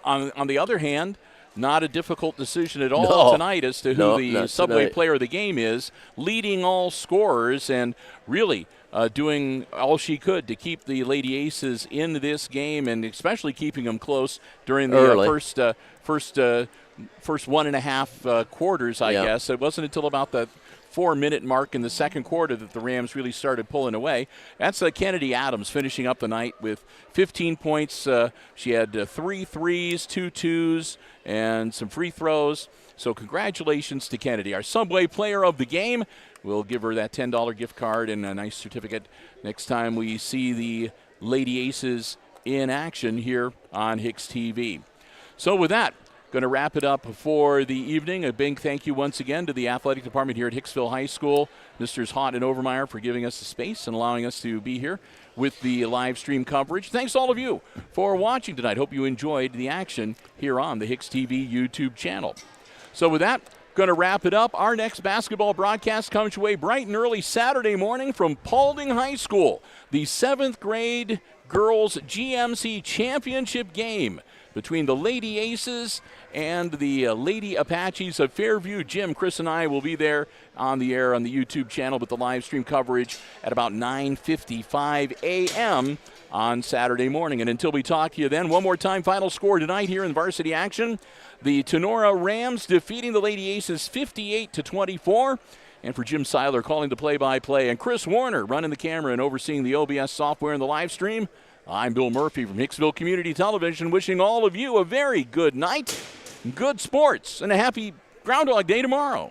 on the other hand, not a difficult decision at all tonight as to who the Subway Player of the Game is, leading all scorers and really doing all she could to keep the Lady Aces in this game, and especially keeping them close during the first 1.5 quarters, I guess. It wasn't until about the 4-minute mark in the second quarter that the Rams really started pulling away. That's Kennedy Adams finishing up the night with 15 points. She had 3 threes, 2 twos, and some free throws. So congratulations to Kennedy, our Subway Player of the Game. We'll give her that $10 gift card and a nice certificate next time we see the Lady Aces in action here on HIX-TV. So with that, going to wrap it up for the evening. A big thank you once again to the athletic department here at Hicksville High School, Misters Haught and Overmeyer, for giving us the space and allowing us to be here with the live stream coverage. Thanks to all of you for watching tonight. Hope you enjoyed the action here on the HIX-TV YouTube channel. So with that, going to wrap it up. Our next basketball broadcast comes your way bright and early Saturday morning from Paulding High School. The 7th grade girls GMC championship game between the Lady Aces and the Lady Apaches of Fairview. Jim, Chris, and I will be there on the air on the YouTube channel, but the live stream coverage at about 9:55 a.m. on Saturday morning. And until we talk to you then, one more time, final score tonight here in varsity action. The Tinora Rams defeating the Lady Aces 58-24. And for Jim Seiler calling the play-by-play and Chris Warner running the camera and overseeing the OBS software and the live stream, I'm Bill Murphy from Hicksville Community Television, wishing all of you a very good night, good sports, and a happy Groundhog Day tomorrow.